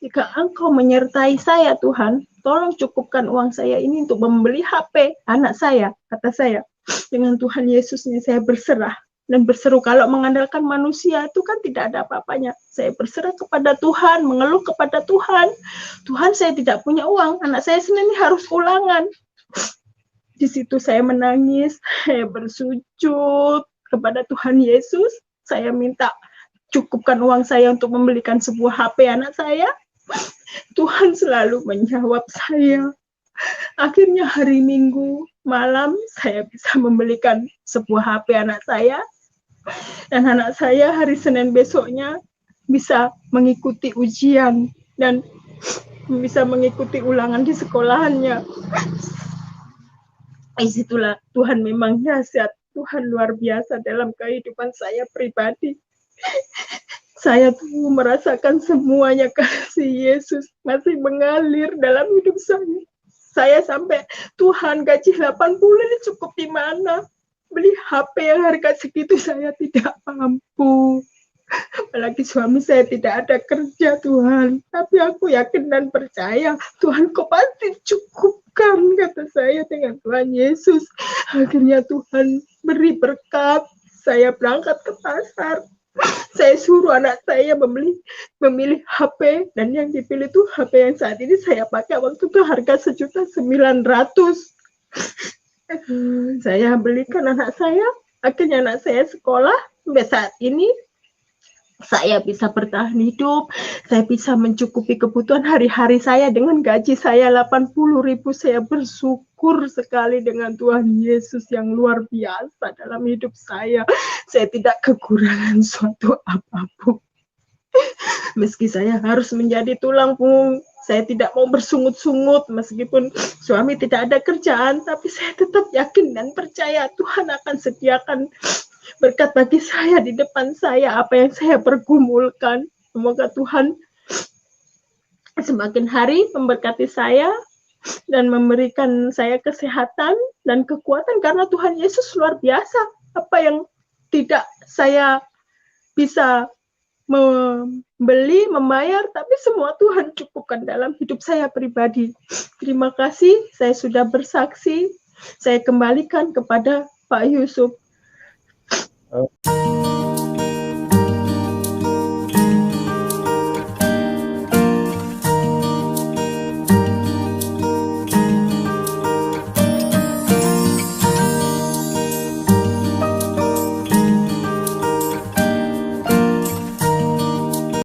Jika Engkau menyertai saya, Tuhan, tolong cukupkan uang saya ini untuk membeli HP anak saya, kata saya. Dengan Tuhan Yesusnya saya berserah dan berseru. Kalau mengandalkan manusia itu kan tidak ada apa-apanya. Saya berserah kepada Tuhan, mengeluh kepada Tuhan. Tuhan, saya tidak punya uang, anak saya Senin ini harus ulangan. Di situ saya menangis, saya bersujud kepada Tuhan Yesus. Saya minta cukupkan uang saya untuk membelikan sebuah HP anak saya. Tuhan selalu menjawab saya. Akhirnya hari Minggu malam saya bisa membelikan sebuah HP anak saya. Dan anak saya hari Senin besoknya bisa mengikuti ujian dan bisa mengikuti ulangan di sekolahannya. Disitulah Tuhan memang dahsyat. Tuhan luar biasa dalam kehidupan saya pribadi. Saya tuh merasakan semuanya kasih Yesus masih mengalir dalam hidup saya. Saya sampai, Tuhan, gaji 80 ini cukup di mana? Beli HP yang harga segitu saya tidak mampu. Apalagi suami saya tidak ada kerja, Tuhan. Tapi aku yakin dan percaya, Tuhan kau pasti cukupkan, kata saya dengan Tuhan Yesus. Akhirnya Tuhan beri berkat. Saya berangkat ke pasar. Saya suruh anak saya memilih HP, dan yang dipilih itu HP yang saat ini saya pakai. Waktu itu harga 1.900.000. Saya belikan anak saya, akhirnya anak saya sekolah. Sampai saat ini saya bisa bertahan hidup, saya bisa mencukupi kebutuhan hari-hari saya dengan gaji saya 80.000. Saya bersyukur sekali dengan Tuhan Yesus yang luar biasa dalam hidup saya. Saya tidak kekurangan suatu apapun. Meski saya harus menjadi tulang punggung, saya tidak mau bersungut-sungut meskipun suami tidak ada kerjaan, tapi saya tetap yakin dan percaya Tuhan akan sediakan berkat bagi saya di depan saya, apa yang saya pergumulkan. Semoga Tuhan semakin hari memberkati saya dan memberikan saya kesehatan dan kekuatan, karena Tuhan Yesus luar biasa. Apa yang tidak saya bisa membeli, membayar, tapi semua Tuhan cukupkan dalam hidup saya pribadi. Terima kasih, saya sudah bersaksi. Saya kembalikan kepada Pak Yusuf. Oh.